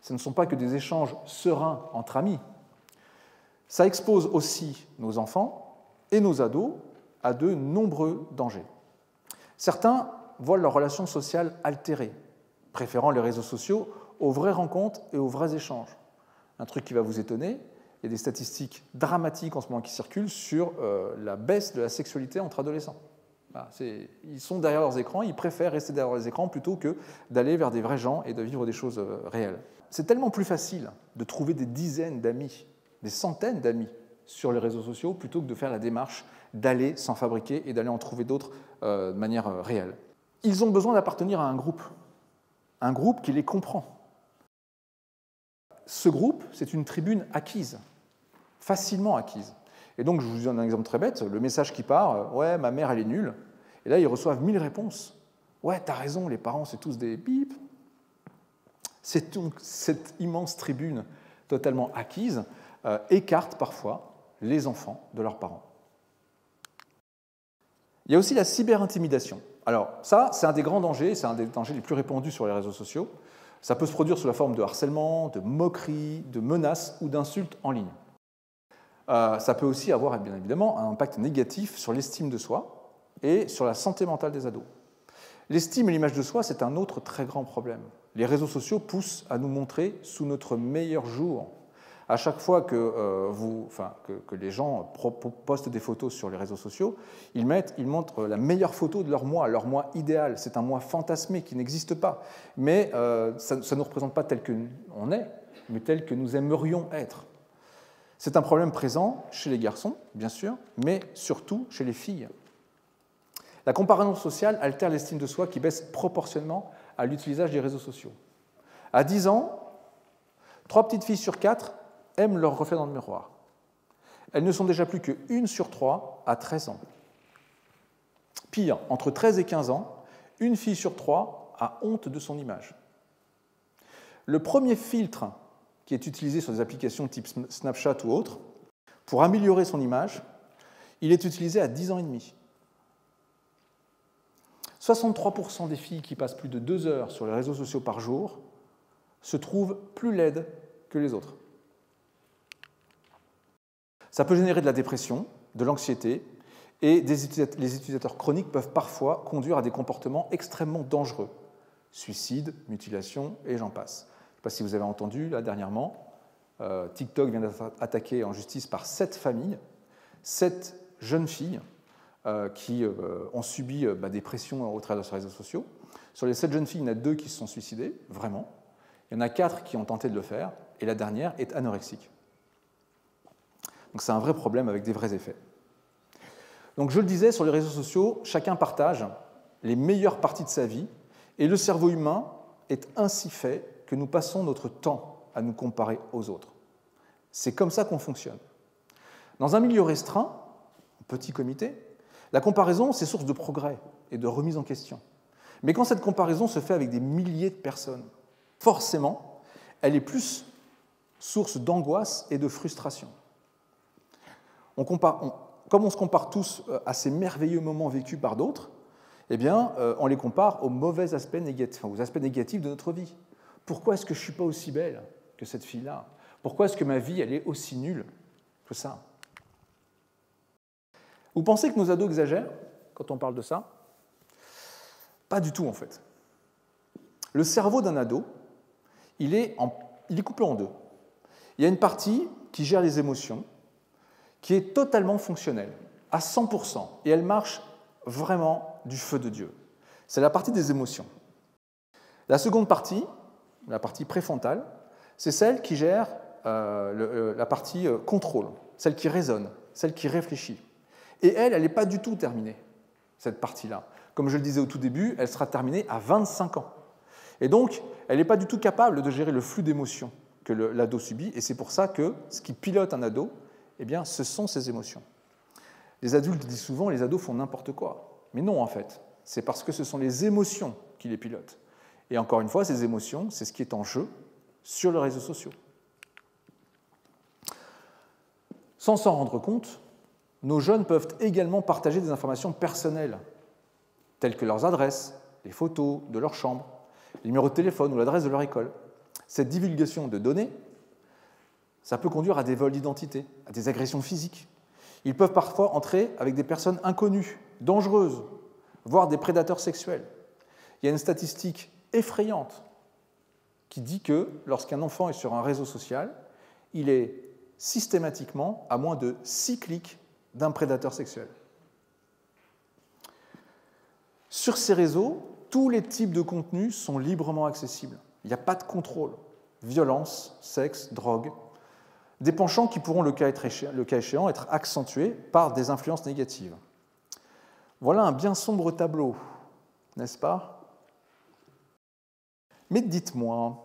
ce ne sont pas que des échanges sereins entre amis. Ça expose aussi nos enfants et nos ados à de nombreux dangers. Certains voient leurs relations sociales altérées, préférant les réseaux sociaux aux vraies rencontres et aux vrais échanges. Un truc qui va vous étonner, il y a des statistiques dramatiques en ce moment qui circulent sur la baisse de la sexualité entre adolescents. Voilà, ils sont derrière leurs écrans, ils préfèrent rester derrière leurs écrans plutôt que d'aller vers des vrais gens et de vivre des choses réelles. C'est tellement plus facile de trouver des dizaines d'amis, des centaines d'amis sur les réseaux sociaux plutôt que de faire la démarche d'aller s'en fabriquer et d'aller en trouver d'autres de manière réelle. Ils ont besoin d'appartenir à un groupe qui les comprend. Ce groupe, c'est une tribune acquise, facilement acquise. Et donc, je vous donne un exemple très bête, le message qui part, « Ouais, ma mère, elle est nulle », et là, ils reçoivent 1000 réponses. « Ouais, t'as raison, les parents, c'est tous des bip ». C'est donc cette immense tribune totalement acquise écarte parfois les enfants de leurs parents. Il y a aussi la cyberintimidation. Alors ça, c'est un des grands dangers, c'est un des dangers les plus répandus sur les réseaux sociaux. Ça peut se produire sous la forme de harcèlement, de moqueries, de menaces ou d'insultes en ligne. Ça peut aussi avoir, bien évidemment, un impact négatif sur l'estime de soi et sur la santé mentale des ados. L'estime et l'image de soi, c'est un autre très grand problème. Les réseaux sociaux poussent à nous montrer sous notre meilleur jour. À chaque fois que les gens postent des photos sur les réseaux sociaux, ils montrent la meilleure photo de leur mois idéal. C'est un mois fantasmé qui n'existe pas. Mais ça ne nous représente pas tel qu'on est, mais tel que nous aimerions être. C'est un problème présent chez les garçons, bien sûr, mais surtout chez les filles. La comparaison sociale altère l'estime de soi qui baisse proportionnellement à l'utilisation des réseaux sociaux. À 10 ans, 3 petites filles sur 4 aiment leur reflet dans le miroir. Elles ne sont déjà plus que 1 sur 3 à 13 ans. Pire, entre 13 et 15 ans, 1 fille sur 3 a honte de son image. Le premier filtre qui est utilisé sur des applications type Snapchat ou autres, pour améliorer son image, il est utilisé à 10 ans et demi. 63% des filles qui passent plus de 2 heures sur les réseaux sociaux par jour se trouvent plus laides que les autres. Ça peut générer de la dépression, de l'anxiété, et les utilisateurs chroniques peuvent parfois conduire à des comportements extrêmement dangereux. Suicide, mutilation, et j'en passe. Je ne sais pas si vous avez entendu, là, dernièrement, TikTok vient d'être attaqué en justice par 7 familles, 7 jeunes filles qui ont subi des pressions au travers de ces réseaux sociaux. Sur les 7 jeunes filles, il y en a 2 qui se sont suicidées, vraiment. Il y en a 4 qui ont tenté de le faire, et la dernière est anorexique. Donc c'est un vrai problème avec des vrais effets. Donc je le disais, sur les réseaux sociaux, chacun partage les meilleures parties de sa vie, et le cerveau humain est ainsi fait que nous passons notre temps à nous comparer aux autres. C'est comme ça qu'on fonctionne. Dans un milieu restreint, un petit comité, la comparaison, c'est source de progrès et de remise en question. Mais quand cette comparaison se fait avec des milliers de personnes, forcément, elle est plus source d'angoisse et de frustration. Comme on se compare tous à ces merveilleux moments vécus par d'autres, eh bien, on les compare aux mauvais aspects négatifs, aux aspects négatifs de notre vie. Pourquoi est-ce que je ne suis pas aussi belle que cette fille-là? Pourquoi est-ce que ma vie elle est aussi nulle que ça? Vous pensez que nos ados exagèrent quand on parle de ça? Pas du tout, en fait. Le cerveau d'un ado, il est coupé en deux. Il y a une partie qui gère les émotions, qui est totalement fonctionnelle, à 100%, et elle marche vraiment du feu de Dieu. C'est la partie des émotions. La seconde partie, la partie préfrontale, c'est celle qui gère la partie contrôle, celle qui raisonne, celle qui réfléchit. Et elle n'est pas du tout terminée, cette partie-là. Comme je le disais au tout début, elle sera terminée à 25 ans. Et donc, elle n'est pas du tout capable de gérer le flux d'émotions que l'ado subit, et c'est pour ça que ce qui pilote un ado, eh bien, ce sont ses émotions. Les adultes disent souvent, les ados font n'importe quoi. Mais non, en fait, c'est parce que ce sont les émotions qui les pilotent. Et encore une fois, ces émotions, c'est ce qui est en jeu sur les réseaux sociaux. Sans s'en rendre compte, nos jeunes peuvent également partager des informations personnelles, telles que leurs adresses, les photos de leur chambre, le numéro de téléphone ou l'adresse de leur école. Cette divulgation de données, ça peut conduire à des vols d'identité, à des agressions physiques. Ils peuvent parfois entrer avec des personnes inconnues, dangereuses, voire des prédateurs sexuels. Il y a une statistique effrayante qui dit que lorsqu'un enfant est sur un réseau social, il est systématiquement à moins de 6 clics d'un prédateur sexuel. Sur ces réseaux, tous les types de contenus sont librement accessibles. Il n'y a pas de contrôle. Violence, sexe, drogue, des penchants qui pourront, le cas échéant, être accentués par des influences négatives. Voilà un bien sombre tableau, n'est-ce pas? Mais dites-moi,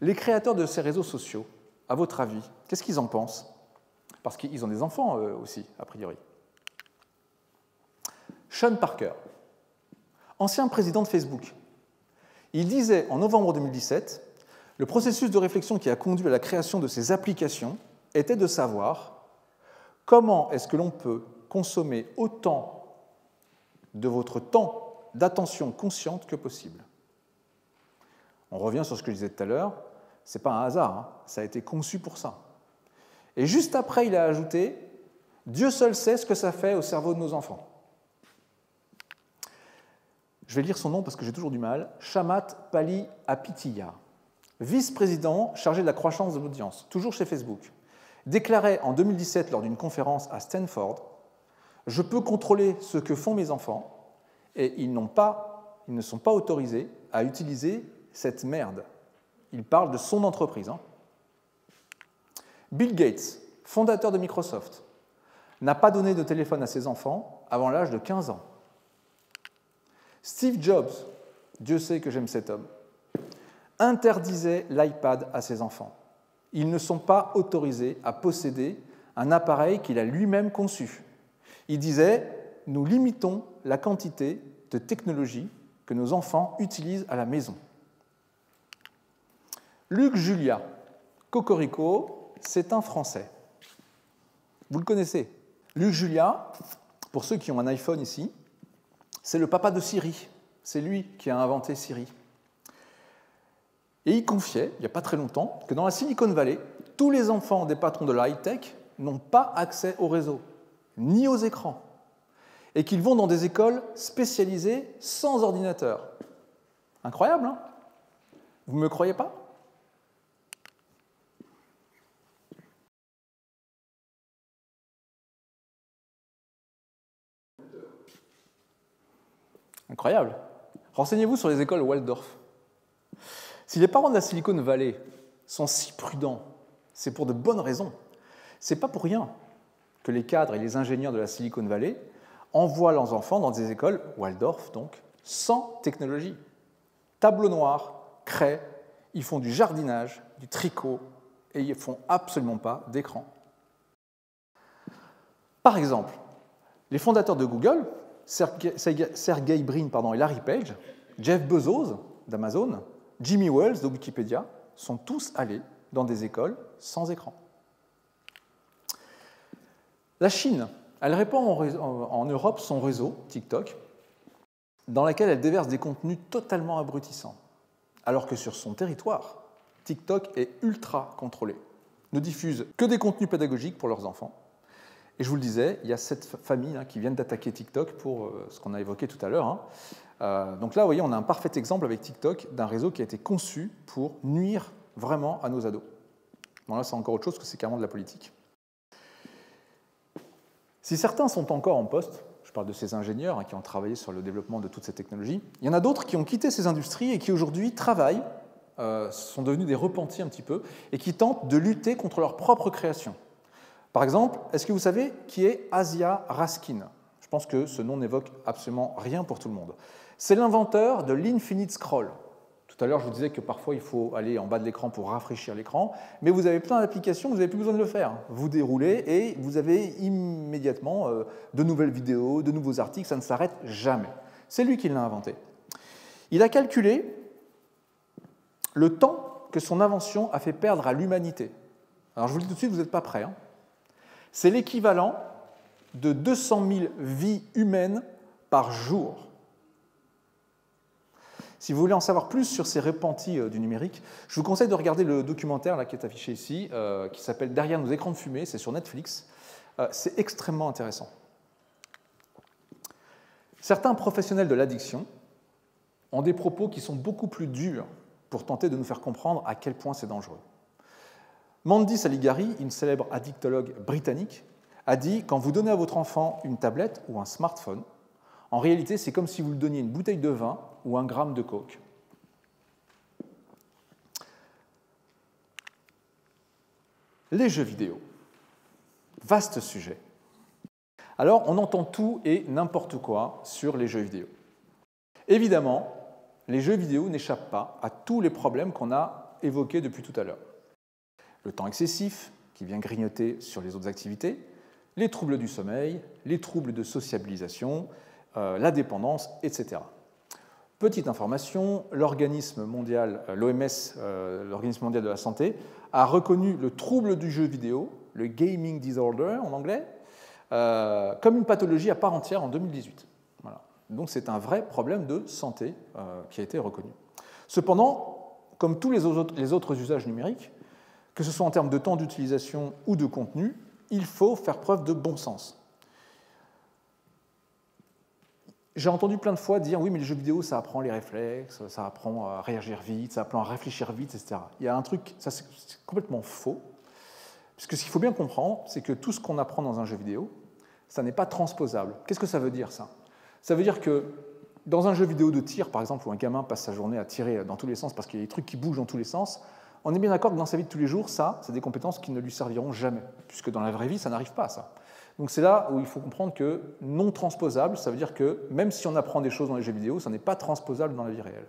les créateurs de ces réseaux sociaux, à votre avis, qu'est-ce qu'ils en pensent? Parce qu'ils ont des enfants, eux aussi, a priori. Sean Parker, ancien président de Facebook, il disait en novembre 2017 « Le processus de réflexion qui a conduit à la création de ces applications était de savoir comment est-ce que l'on peut consommer autant de votre temps d'attention consciente que possible. » On revient sur ce que je disais tout à l'heure, ce n'est pas un hasard, hein, ça a été conçu pour ça. Et juste après, il a ajouté « Dieu seul sait ce que ça fait au cerveau de nos enfants ». Je vais lire son nom parce que j'ai toujours du mal. Chamath Palihapitiya, vice-président chargé de la croissance de l'audience, toujours chez Facebook, déclarait en 2017 lors d'une conférence à Stanford « Je peux contrôler ce que font mes enfants et ils ne sont pas autorisés à utiliser cette merde. » Il parle de son entreprise. Hein. Bill Gates, fondateur de Microsoft, n'a pas donné de téléphone à ses enfants avant l'âge de 15 ans. Steve Jobs, Dieu sait que j'aime cet homme, interdisait l'iPad à ses enfants. Ils ne sont pas autorisés à posséder un appareil qu'il a lui-même conçu. Il disait « Nous limitons la quantité de technologie que nos enfants utilisent à la maison. » Luc Julia, Cocorico, c'est un Français. Vous le connaissez. Luc Julia, pour ceux qui ont un iPhone ici, c'est le papa de Siri. C'est lui qui a inventé Siri. Et il confiait, il n'y a pas très longtemps, que dans la Silicon Valley, tous les enfants des patrons de la high-tech n'ont pas accès au réseau, ni aux écrans, et qu'ils vont dans des écoles spécialisées sans ordinateur. Incroyable, hein? Vous ne me croyez pas? Incroyable. Renseignez-vous sur les écoles Waldorf. Si les parents de la Silicon Valley sont si prudents, c'est pour de bonnes raisons. Ce n'est pas pour rien que les cadres et les ingénieurs de la Silicon Valley envoient leurs enfants dans des écoles Waldorf, donc, sans technologie. Tableau noir, craie, ils font du jardinage, du tricot, et ils ne font absolument pas d'écran. Par exemple, les fondateurs de Google, Sergey Brin et Larry Page, Jeff Bezos d'Amazon, Jimmy Wales de Wikipédia, sont tous allés dans des écoles sans écran. La Chine, elle répand en Europe son réseau, TikTok, dans lequel elle déverse des contenus totalement abrutissants, alors que sur son territoire, TikTok est ultra contrôlé, ne diffuse que des contenus pédagogiques pour leurs enfants. Et je vous le disais, il y a 7 familles qui viennent d'attaquer TikTok pour ce qu'on a évoqué tout à l'heure. Donc là, vous voyez, on a un parfait exemple avec TikTok d'un réseau qui a été conçu pour nuire vraiment à nos ados. Bon, là, c'est encore autre chose que c'est carrément de la politique. Si certains sont encore en poste, je parle de ces ingénieurs qui ont travaillé sur le développement de toutes ces technologies, il y en a d'autres qui ont quitté ces industries et qui aujourd'hui travaillent, sont devenus des repentis un petit peu, et qui tentent de lutter contre leur propre création. Par exemple, est-ce que vous savez qui est Asia Raskin? Je pense que ce nom n'évoque absolument rien pour tout le monde. C'est l'inventeur de l'Infinite Scroll. Tout à l'heure, je vous disais que parfois, il faut aller en bas de l'écran pour rafraîchir l'écran, mais vous avez plein d'applications, vous n'avez plus besoin de le faire. Vous déroulez et vous avez immédiatement de nouvelles vidéos, de nouveaux articles, ça ne s'arrête jamais. C'est lui qui l'a inventé. Il a calculé le temps que son invention a fait perdre à l'humanité. Alors, je vous le dis tout de suite, vous n'êtes pas prêts. C'est l'équivalent de 200 000 vies humaines par jour. Si vous voulez en savoir plus sur ces repentis du numérique, je vous conseille de regarder le documentaire là, qui est affiché ici, qui s'appelle « Derrière nos écrans de fumée », c'est sur Netflix. C'est extrêmement intéressant. Certains professionnels de l'addiction ont des propos qui sont beaucoup plus durs pour tenter de nous faire comprendre à quel point c'est dangereux. Mandy Saligari, une célèbre addictologue britannique, a dit « Quand vous donnez à votre enfant une tablette ou un smartphone, en réalité, c'est comme si vous lui donniez une bouteille de vin ou 1 gramme de coke. » Les jeux vidéo. Vaste sujet. Alors, on entend tout et n'importe quoi sur les jeux vidéo. Évidemment, les jeux vidéo n'échappent pas à tous les problèmes qu'on a évoqués depuis tout à l'heure. Le temps excessif, qui vient grignoter sur les autres activités, les troubles du sommeil, les troubles de sociabilisation, la dépendance, etc. Petite information, l'organisme mondial, l'OMS, l'Organisme mondial de la santé, a reconnu le trouble du jeu vidéo, le gaming disorder en anglais, comme une pathologie à part entière en 2018. Voilà. Donc c'est un vrai problème de santé qui a été reconnu. Cependant, comme tous les autres usages numériques, que ce soit en termes de temps d'utilisation ou de contenu, il faut faire preuve de bon sens. J'ai entendu plein de fois dire « oui, mais les jeux vidéo, ça apprend les réflexes, ça apprend à réagir vite, ça apprend à réfléchir vite, etc. » Il y a un truc, ça c'est complètement faux, puisque ce qu'il faut bien comprendre, c'est que tout ce qu'on apprend dans un jeu vidéo, ça n'est pas transposable. Qu'est-ce que ça veut dire, ça? Ça veut dire que dans un jeu vidéo de tir, par exemple, où un gamin passe sa journée à tirer dans tous les sens parce qu'il y a des trucs qui bougent dans tous les sens, on est bien d'accord que dans sa vie de tous les jours, ça, c'est des compétences qui ne lui serviront jamais, puisque dans la vraie vie, ça n'arrive pas, ça. Donc c'est là où il faut comprendre que non transposable, ça veut dire que même si on apprend des choses dans les jeux vidéo, ça n'est pas transposable dans la vie réelle.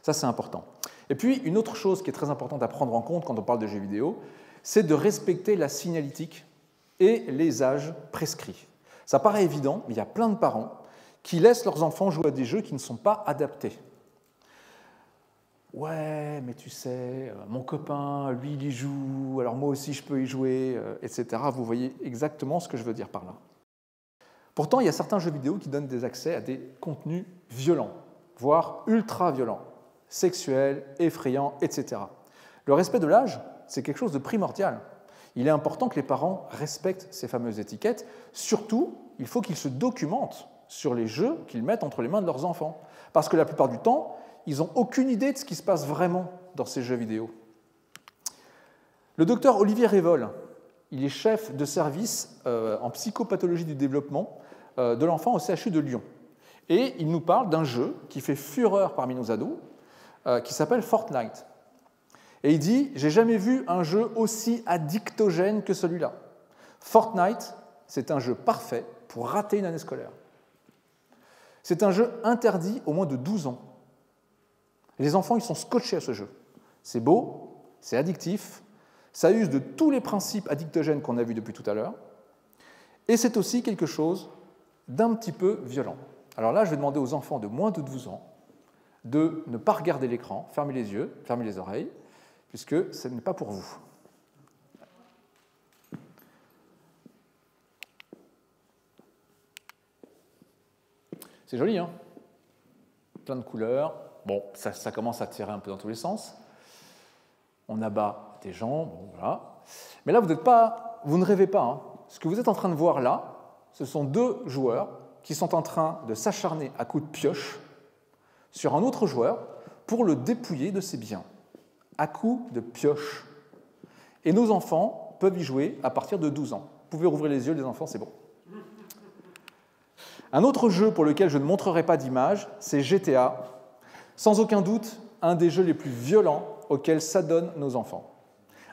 Ça, c'est important. Et puis, une autre chose qui est très importante à prendre en compte quand on parle de jeux vidéo, c'est de respecter la signalétique et les âges prescrits. Ça paraît évident, mais il y a plein de parents qui laissent leurs enfants jouer à des jeux qui ne sont pas adaptés. Ouais, mais tu sais, mon copain, lui, il y joue, alors moi aussi je peux y jouer, etc. Vous voyez exactement ce que je veux dire par là. Pourtant, il y a certains jeux vidéo qui donnent des accès à des contenus violents, voire ultra-violents, sexuels, effrayants, etc. Le respect de l'âge, c'est quelque chose de primordial. Il est important que les parents respectent ces fameuses étiquettes. Surtout, il faut qu'ils se documentent sur les jeux qu'ils mettent entre les mains de leurs enfants. Parce que la plupart du temps, ils n'ont aucune idée de ce qui se passe vraiment dans ces jeux vidéo. Le docteur Olivier Révol, il est chef de service en psychopathologie du développement de l'enfant au CHU de Lyon. Et il nous parle d'un jeu qui fait fureur parmi nos ados, qui s'appelle Fortnite. Et il dit « J'ai jamais vu un jeu aussi addictogène que celui-là. Fortnite, c'est un jeu parfait pour rater une année scolaire. C'est un jeu interdit aux moins de 12 ans. Les enfants, ils sont scotchés à ce jeu. C'est beau, c'est addictif, ça use de tous les principes addictogènes qu'on a vus depuis tout à l'heure, et c'est aussi quelque chose d'un petit peu violent. Alors là, je vais demander aux enfants de moins de 12 ans de ne pas regarder l'écran, fermer les yeux, fermer les oreilles, puisque ce n'est pas pour vous. C'est joli, hein? Plein de couleurs. Bon, ça commence à tirer un peu dans tous les sens. On abat des gens, bon, voilà. Mais là, vous ne rêvez pas. Hein. Ce que vous êtes en train de voir là, ce sont 2 joueurs qui sont en train de s'acharner à coups de pioche sur un autre joueur pour le dépouiller de ses biens, à coups de pioche. Et nos enfants peuvent y jouer à partir de 12 ans. Vous pouvez rouvrir les yeux, les enfants, c'est bon. Un autre jeu pour lequel je ne montrerai pas d'image, c'est GTA. Sans aucun doute, un des jeux les plus violents auxquels s'adonnent nos enfants.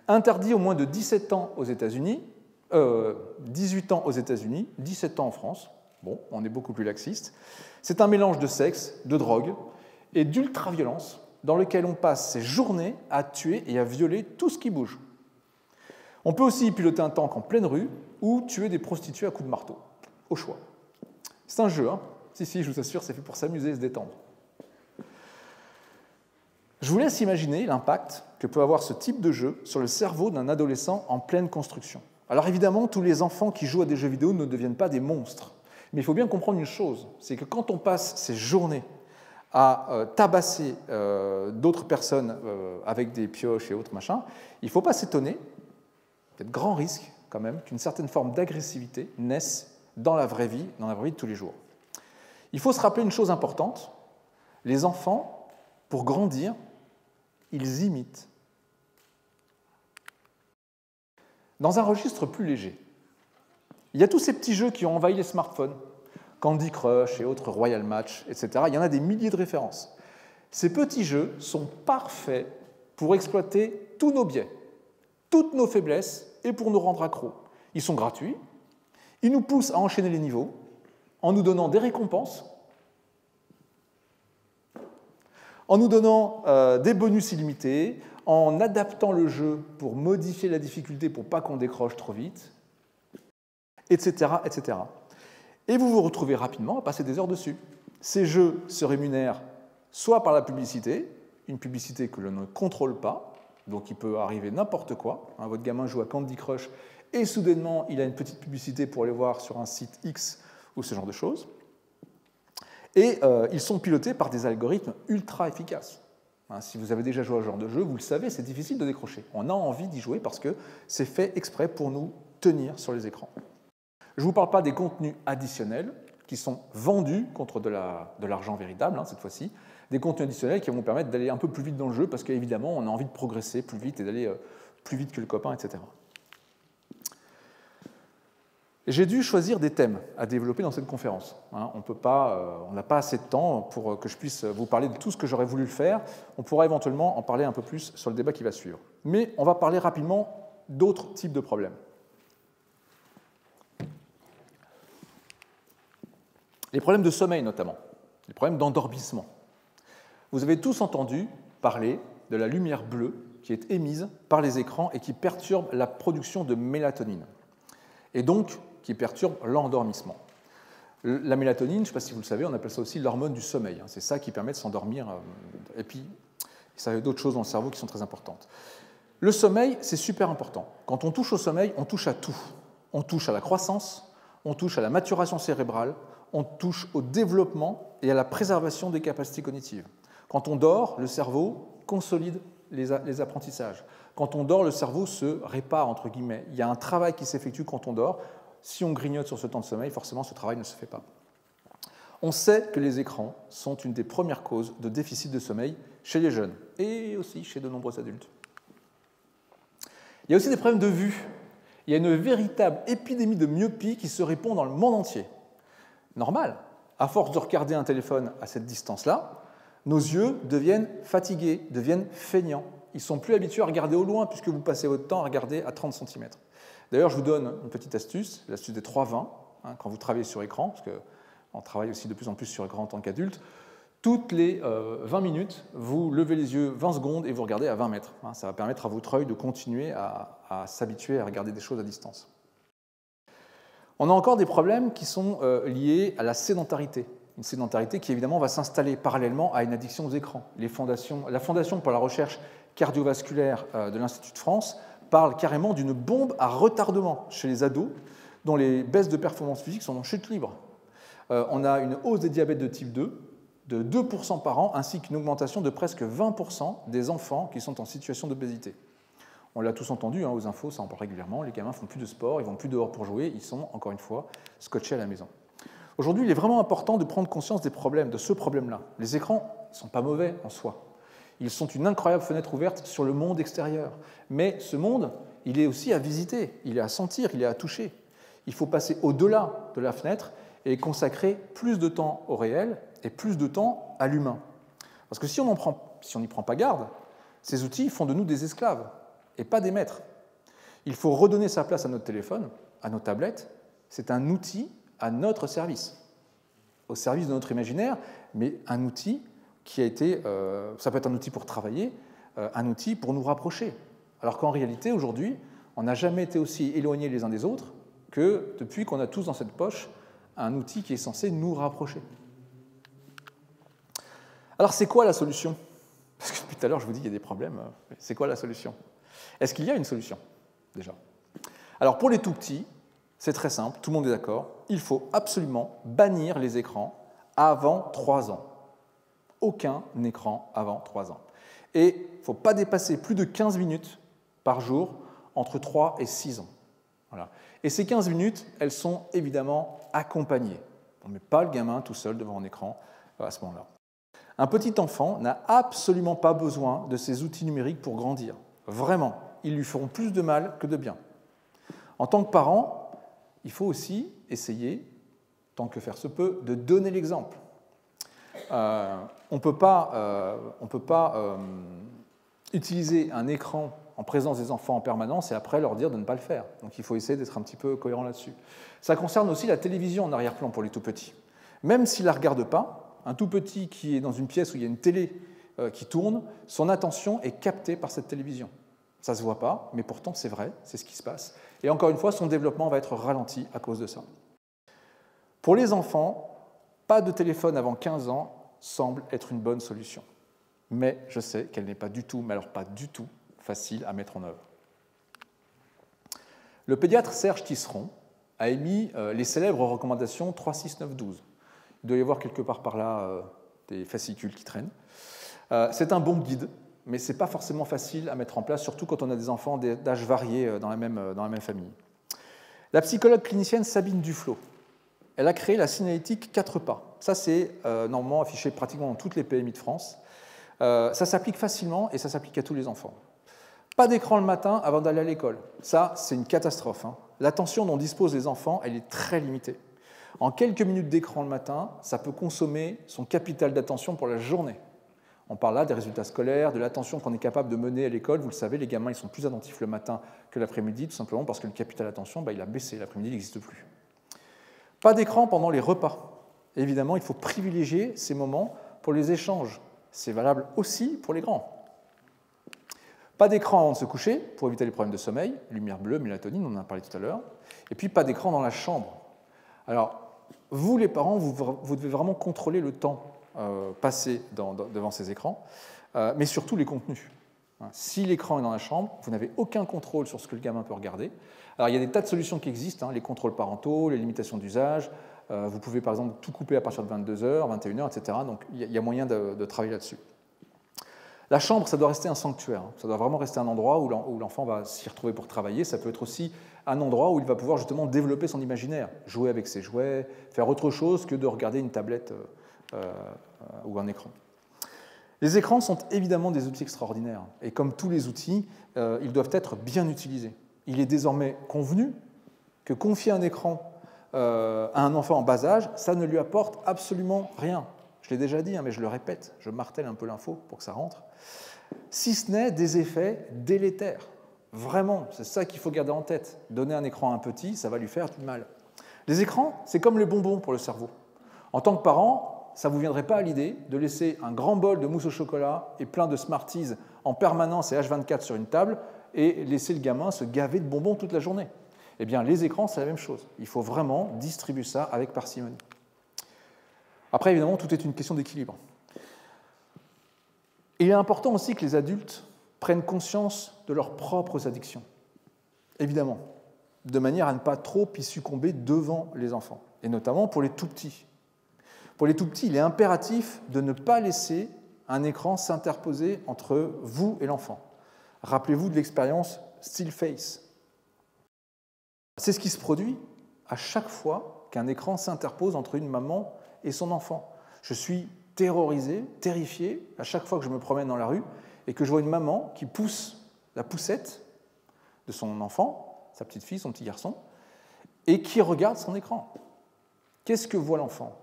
Interdit aux moins de 17 ans aux États-Unis, 18 ans aux États-Unis, 17 ans en France. Bon, on est beaucoup plus laxiste. C'est un mélange de sexe, de drogue et d'ultra-violence dans lequel on passe ses journées à tuer et à violer tout ce qui bouge. On peut aussi y piloter un tank en pleine rue ou tuer des prostituées à coups de marteau, au choix. C'est un jeu, hein. Si, je vous assure, c'est fait pour s'amuser et se détendre. Je vous laisse imaginer l'impact que peut avoir ce type de jeu sur le cerveau d'un adolescent en pleine construction. Alors évidemment, tous les enfants qui jouent à des jeux vidéo ne deviennent pas des monstres. Mais il faut bien comprendre une chose, c'est que quand on passe ses journées à tabasser d'autres personnes avec des pioches et autres machins, il ne faut pas s'étonner, il y a de grands risques quand même, qu'une certaine forme d'agressivité naisse dans la vraie vie de tous les jours. Il faut se rappeler une chose importante, les enfants, pour grandir, ils imitent. Dans un registre plus léger, il y a tous ces petits jeux qui ont envahi les smartphones, Candy Crush et autres Royal Match, etc. Il y en a des milliers de références. Ces petits jeux sont parfaits pour exploiter tous nos biais, toutes nos faiblesses et pour nous rendre accros. Ils sont gratuits, ils nous poussent à enchaîner les niveaux en nous donnant des récompenses, en nous donnant des bonus illimités, en adaptant le jeu pour modifier la difficulté pour pas qu'on décroche trop vite, etc., etc. Et vous vous retrouvez rapidement à passer des heures dessus. Ces jeux se rémunèrent soit par la publicité, une publicité que l'on ne contrôle pas, donc il peut arriver n'importe quoi. Votre gamin joue à Candy Crush et soudainement il a une petite publicité pour aller voir sur un site X ou ce genre de choses. Et ils sont pilotés par des algorithmes ultra efficaces. Si vous avez déjà joué à ce genre de jeu, vous le savez, c'est difficile de décrocher. On a envie d'y jouer parce que c'est fait exprès pour nous tenir sur les écrans. Je ne vous parle pas des contenus additionnels qui sont vendus contre de l'argent véritable, cette fois-ci, des contenus additionnels qui vont vous permettre d'aller un peu plus vite dans le jeu parce qu'évidemment, on a envie de progresser plus vite et d'aller plus vite que le copain, etc. J'ai dû choisir des thèmes à développer dans cette conférence. On n'a pas assez de temps pour que je puisse vous parler de tout ce que j'aurais voulu faire. On pourra éventuellement en parler un peu plus sur le débat qui va suivre. Mais on va parler rapidement d'autres types de problèmes. Les problèmes de sommeil notamment, les problèmes d'endormissement. Vous avez tous entendu parler de la lumière bleue qui est émise par les écrans et qui perturbe la production de mélatonine, et donc qui perturbe l'endormissement. La mélatonine, je ne sais pas si vous le savez, on appelle ça aussi l'hormone du sommeil. C'est ça qui permet de s'endormir. Et puis, ça a d'autres choses dans le cerveau qui sont très importantes. Le sommeil, c'est super important. Quand on touche au sommeil, on touche à tout. On touche à la croissance, on touche à la maturation cérébrale, on touche au développement et à la préservation des capacités cognitives. Quand on dort, le cerveau consolide les apprentissages. Quand on dort, le cerveau se répare, entre guillemets. Il y a un travail qui s'effectue quand on dort. Si on grignote sur ce temps de sommeil, forcément, ce travail ne se fait pas. On sait que les écrans sont une des premières causes de déficit de sommeil chez les jeunes et aussi chez de nombreux adultes. Il y a aussi des problèmes de vue. Il y a une véritable épidémie de myopie qui se répand dans le monde entier. Normal, à force de regarder un téléphone à cette distance-là, nos yeux deviennent fatigués, deviennent feignants. Ils ne sont plus habitués à regarder au loin puisque vous passez votre temps à regarder à 30 cm. D'ailleurs, je vous donne une petite astuce, l'astuce des 3-20, quand vous travaillez sur écran, parce qu'on travaille aussi de plus en plus sur écran en tant qu'adulte. Toutes les 20 minutes, vous levez les yeux 20 secondes et vous regardez à 20 mètres. Ça va permettre à votre œil de continuer à s'habituer à regarder des choses à distance. On a encore des problèmes qui sont liés à la sédentarité. Une sédentarité qui, évidemment, va s'installer parallèlement à une addiction aux écrans. La Fondation pour la recherche cardiovasculaire de l'Institut de France parle carrément d'une bombe à retardement chez les ados dont les baisses de performance physique sont en chute libre. On a une hausse des diabètes de type 2 de 2% par an, ainsi qu'une augmentation de presque 20% des enfants qui sont en situation d'obésité. On l'a tous entendu, aux infos, ça en parle régulièrement, les gamins ne font plus de sport, ils ne vont plus dehors pour jouer, ils sont, encore une fois, scotchés à la maison. Aujourd'hui, il est vraiment important de prendre conscience des problèmes, de ce problème-là. Les écrans ne sont pas mauvais en soi. Ils sont une incroyable fenêtre ouverte sur le monde extérieur. Mais ce monde, il est aussi à visiter, il est à sentir, il est à toucher. Il faut passer au-delà de la fenêtre et consacrer plus de temps au réel et plus de temps à l'humain. Parce que si on n'y prend pas garde, ces outils font de nous des esclaves et pas des maîtres. Il faut redonner sa place à notre téléphone, à nos tablettes. C'est un outil à notre service, au service de notre imaginaire, mais un outil qui a été, ça peut être un outil pour travailler, un outil pour nous rapprocher. Alors qu'en réalité, aujourd'hui, on n'a jamais été aussi éloignés les uns des autres que depuis qu'on a tous dans cette poche un outil qui est censé nous rapprocher. Alors, c'est quoi la solution? Parce que depuis tout à l'heure, je vous dis qu'il y a des problèmes. C'est quoi la solution? Est-ce qu'il y a une solution, déjà? Alors, pour les tout-petits, c'est très simple, tout le monde est d'accord, il faut absolument bannir les écrans avant 3 ans. aucun écran avant 3 ans. Et il ne faut pas dépasser plus de 15 minutes par jour entre 3 et 6 ans. Voilà. Et ces 15 minutes, elles sont évidemment accompagnées. On ne met pas le gamin tout seul devant un écran à ce moment-là. Un petit enfant n'a absolument pas besoin de ces outils numériques pour grandir. Vraiment, ils lui feront plus de mal que de bien. En tant que parent, il faut aussi essayer, tant que faire se peut, de donner l'exemple. On ne peut pas utiliser un écran en présence des enfants en permanence et après leur dire de ne pas le faire. Donc il faut essayer d'être un petit peu cohérent là-dessus. Ça concerne aussi la télévision en arrière-plan pour les tout-petits. Même s'ils ne la regardent pas, un tout-petit qui est dans une pièce où il y a une télé qui tourne, son attention est captée par cette télévision. Ça ne se voit pas, mais pourtant c'est vrai, c'est ce qui se passe. Et encore une fois, son développement va être ralenti à cause de ça. Pour les enfants, pas de téléphone avant 15 ans semble être une bonne solution. Mais je sais qu'elle n'est pas du tout, mais alors pas du tout, facile à mettre en œuvre. Le pédiatre Serge Tisseron a émis les célèbres recommandations 3, 6, 9, 12. Il doit y avoir quelque part par là des fascicules qui traînent. C'est un bon guide, mais ce n'est pas forcément facile à mettre en place, surtout quand on a des enfants d'âge variés dans la même famille. La psychologue clinicienne Sabine Duflo, elle a créé la signalétique 4 pas. Ça, c'est normalement affiché pratiquement dans toutes les PMI de France. Ça s'applique facilement et ça s'applique à tous les enfants. Pas d'écran le matin avant d'aller à l'école. Ça, c'est une catastrophe. L'attention dont disposent les enfants, elle est très limitée. En quelques minutes d'écran le matin, ça peut consommer son capital d'attention pour la journée. On parle là des résultats scolaires, de l'attention qu'on est capable de mener à l'école. Vous le savez, les gamins ils sont plus attentifs le matin que l'après-midi, tout simplement parce que le capital d'attention, il a baissé. L'après-midi, il n'existe plus. Pas d'écran pendant les repas. Évidemment, il faut privilégier ces moments pour les échanges. C'est valable aussi pour les grands. Pas d'écran avant de se coucher, pour éviter les problèmes de sommeil, lumière bleue, mélatonine, on en a parlé tout à l'heure. Et puis pas d'écran dans la chambre. Alors, vous les parents, vous devez vraiment contrôler le temps passé devant ces écrans, mais surtout les contenus. Si l'écran est dans la chambre, vous n'avez aucun contrôle sur ce que le gamin peut regarder. Alors, il y a des tas de solutions qui existent, les contrôles parentaux, les limitations d'usage. Vous pouvez, par exemple, tout couper à partir de 22h, 21h, etc. Donc, il y a moyen de travailler là-dessus. La chambre, ça doit rester un sanctuaire. Ça doit vraiment rester un endroit où l'enfant va s'y retrouver pour travailler. Ça peut être aussi un endroit où il va pouvoir justement développer son imaginaire, jouer avec ses jouets, faire autre chose que de regarder une tablette ou un écran. Les écrans sont évidemment des outils extraordinaires. Et comme tous les outils, ils doivent être bien utilisés. Il est désormais convenu que confier un écran à un enfant en bas âge, ça ne lui apporte absolument rien. Je l'ai déjà dit, mais je le répète, je martèle un peu l'info pour que ça rentre. Si ce n'est des effets délétères. Vraiment, c'est ça qu'il faut garder en tête. Donner un écran à un petit, ça va lui faire du mal. Les écrans, c'est comme les bonbons pour le cerveau. En tant que parent, ça ne vous viendrait pas à l'idée de laisser un grand bol de mousse au chocolat et plein de Smarties en permanence et H24 sur une table et laisser le gamin se gaver de bonbons toute la journée. Eh bien, les écrans, c'est la même chose. Il faut vraiment distribuer ça avec parcimonie. Après, évidemment, tout est une question d'équilibre. Il est important aussi que les adultes prennent conscience de leurs propres addictions. Évidemment, de manière à ne pas trop y succomber devant les enfants, et notamment pour les tout-petits. Pour les tout-petits, il est impératif de ne pas laisser un écran s'interposer entre vous et l'enfant. Rappelez-vous de l'expérience Still Face. C'est ce qui se produit à chaque fois qu'un écran s'interpose entre une maman et son enfant. Je suis terrorisé, terrifié, à chaque fois que je me promène dans la rue et que je vois une maman qui pousse la poussette de son enfant, sa petite fille, son petit garçon, et qui regarde son écran. Qu'est-ce que voit l'enfant?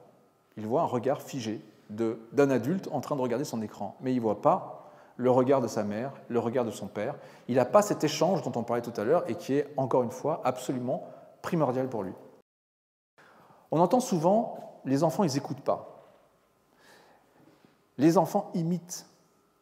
Il voit un regard figé d'un adulte en train de regarder son écran, mais il ne voit pas le regard de sa mère, le regard de son père. Il n'a pas cet échange dont on parlait tout à l'heure et qui est, encore une fois, absolument primordial pour lui. On entend souvent, les enfants, ils n'écoutent pas. Les enfants imitent.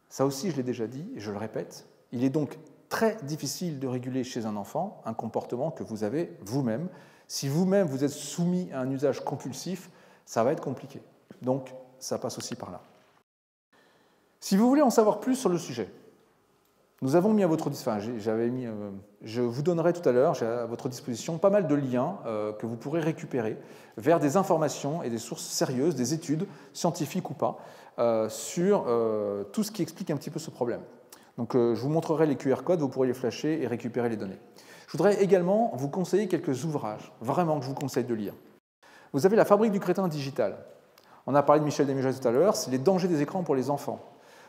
Ça aussi, je l'ai déjà dit et je le répète. Il est donc très difficile de réguler chez un enfant un comportement que vous avez vous-même. Si vous-même, vous êtes soumis à un usage compulsif, ça va être compliqué. Donc, ça passe aussi par là. Si vous voulez en savoir plus sur le sujet, Nous avons mis à votre je vous donnerai tout à l'heure, j'ai à votre disposition pas mal de liens que vous pourrez récupérer vers des informations et des sources sérieuses, des études, scientifiques ou pas, sur tout ce qui explique un petit peu ce problème. Donc je vous montrerai les QR codes, vous pourrez les flasher et récupérer les données. Je voudrais également vous conseiller quelques ouvrages, vraiment que je vous conseille de lire. Vous avez La fabrique du crétin digital. On a parlé de Michel Demurger tout à l'heure, c'est les dangers des écrans pour les enfants.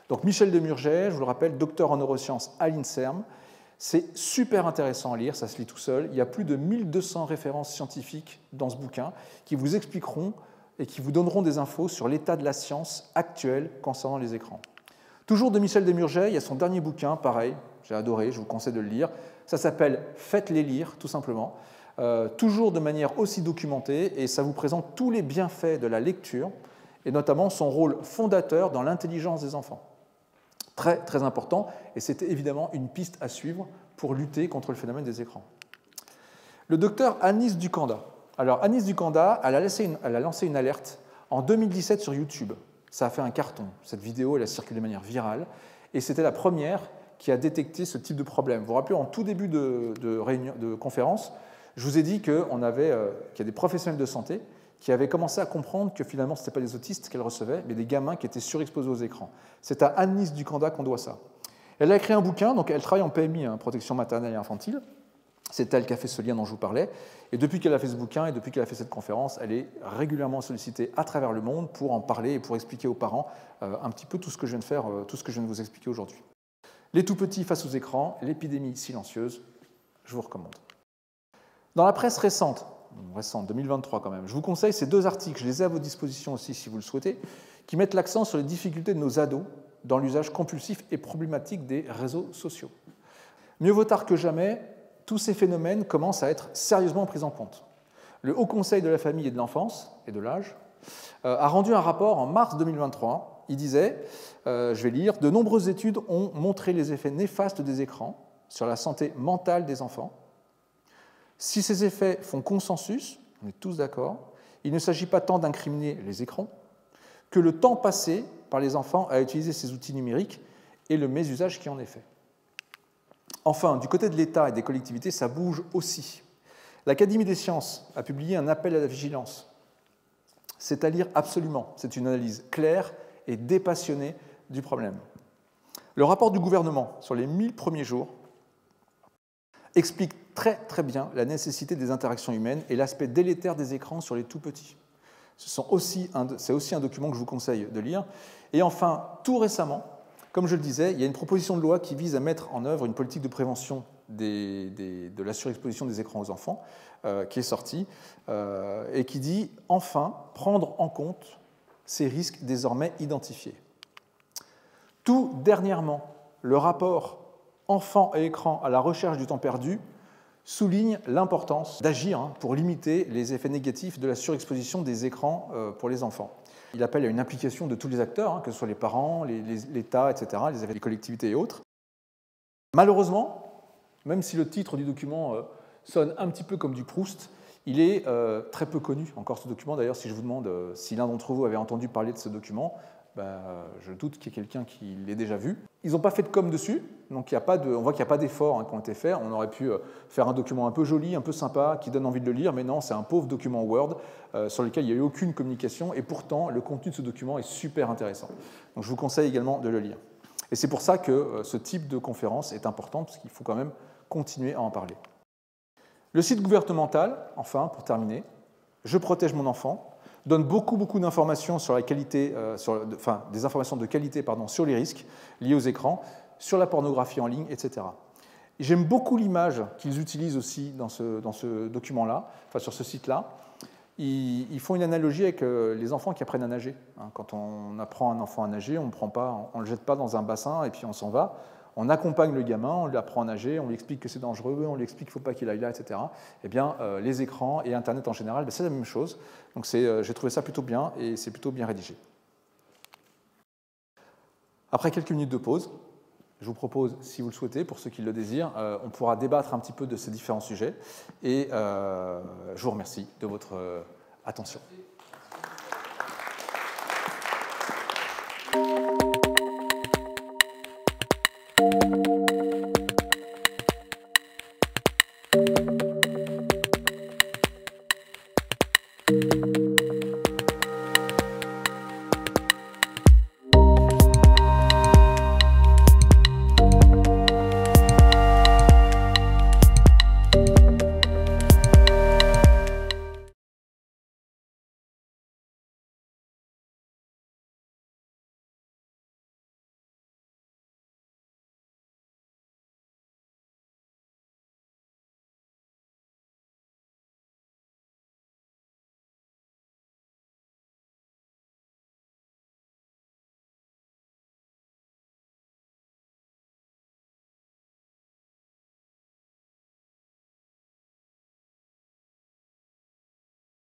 Donc Michel Demurger, je vous le rappelle, docteur en neurosciences à l'INSERM, c'est super intéressant à lire, ça se lit tout seul. Il y a plus de 1200 références scientifiques dans ce bouquin qui vous expliqueront et qui vous donneront des infos sur l'état de la science actuelle concernant les écrans. Toujours de Michel Demurger, il y a son dernier bouquin, pareil, j'ai adoré, je vous conseille de le lire. Ça s'appelle « Faites-les lire », tout simplement. Toujours de manière aussi documentée, et ça vous présente tous les bienfaits de la lecture, et notamment son rôle fondateur dans l'intelligence des enfants. Très, très important, et c'était évidemment une piste à suivre pour lutter contre le phénomène des écrans. Le docteur Anis Dukanda. Alors, Anis Dukanda, elle a lancé une alerte en 2017 sur YouTube. Ça a fait un carton. Cette vidéo, elle a circulé de manière virale, et c'était la première qui a détecté ce type de problème. Vous vous rappelez, en tout début de conférence, je vous ai dit qu'il y a des professionnels de santé qui avaient commencé à comprendre que finalement, ce n'était pas des autistes qu'elle recevait, mais des gamins qui étaient surexposés aux écrans. C'est à Anis Dukanda qu'on doit ça. Elle a écrit un bouquin, donc elle travaille en PMI, protection maternelle et infantile. C'est elle qui a fait ce lien dont je vous parlais. Et depuis qu'elle a fait ce bouquin et depuis qu'elle a fait cette conférence, elle est régulièrement sollicitée à travers le monde pour en parler et pour expliquer aux parents un petit peu tout ce que je viens de faire, tout ce que je viens de vous expliquer aujourd'hui. Les tout-petits face aux écrans, l'épidémie silencieuse, je vous recommande. Dans la presse récente, 2023 quand même, je vous conseille ces deux articles, je les ai à votre disposition aussi si vous le souhaitez, qui mettent l'accent sur les difficultés de nos ados dans l'usage compulsif et problématique des réseaux sociaux. Mieux vaut tard que jamais, tous ces phénomènes commencent à être sérieusement pris en compte. Le Haut Conseil de la famille et de l'enfance et de l'âge a rendu un rapport en mars 2023. Il disait, je vais lire, « De nombreuses études ont montré les effets néfastes des écrans sur la santé mentale des enfants. Si ces effets font consensus, on est tous d'accord, il ne s'agit pas tant d'incriminer les écrans que le temps passé par les enfants à utiliser ces outils numériques et le mésusage qui en est fait. » Enfin, du côté de l'État et des collectivités, ça bouge aussi. L'Académie des sciences a publié un appel à la vigilance. C'est à lire absolument. C'est une analyse claire et dépassionnée du problème. Le rapport du gouvernement sur les 1000 premiers jours explique très très bien la nécessité des interactions humaines et l'aspect délétère des écrans sur les tout-petits. C'est aussi un document que je vous conseille de lire. Et enfin, tout récemment, comme je le disais, il y a une proposition de loi qui vise à mettre en œuvre une politique de prévention de la surexposition des écrans aux enfants, qui est sortie, et qui dit enfin prendre en compte ces risques désormais identifiés. Tout dernièrement, le rapport Enfants et écrans à la recherche du temps perdu souligne l'importance d'agir pour limiter les effets négatifs de la surexposition des écrans pour les enfants. Il appelle à une implication de tous les acteurs, que ce soit les parents, l'État, etc., les collectivités et autres. Malheureusement, même si le titre du document sonne un petit peu comme du Proust, il est très peu connu encore ce document. D'ailleurs, si je vous demande si l'un d'entre vous avait entendu parler de ce document, je doute qu'il y ait quelqu'un qui l'ait déjà vu. Ils n'ont pas fait de com dessus, donc on voit qu'il n'y a pas d'efforts qui ont été faits. On aurait pu faire un document un peu joli, un peu sympa, qui donne envie de le lire, mais non, c'est un pauvre document Word sur lequel il n'y a eu aucune communication, et pourtant, le contenu de ce document est super intéressant. Donc je vous conseille également de le lire. Et c'est pour ça que ce type de conférence est important, parce qu'il faut quand même continuer à en parler. Le site gouvernemental, enfin, pour terminer, « Je protège mon enfant », donne beaucoup d'informations sur la qualité, des informations de qualité sur les risques liés aux écrans, sur la pornographie en ligne, etc. J'aime beaucoup l'image qu'ils utilisent aussi dans ce document-là, sur ce site-là. Ils font une analogie avec les enfants qui apprennent à nager. Quand on apprend un enfant à nager, on ne le jette pas dans un bassin et puis on s'en va. On accompagne le gamin, on lui apprend à nager, on lui explique que c'est dangereux, on lui explique qu'il ne faut pas qu'il aille là, etc. Eh bien, les écrans et Internet en général, c'est la même chose. Donc j'ai trouvé ça plutôt bien et c'est plutôt bien rédigé. Après quelques minutes de pause, je vous propose, si vous le souhaitez, pour ceux qui le désirent, on pourra débattre un petit peu de ces différents sujets. Et je vous remercie de votre attention.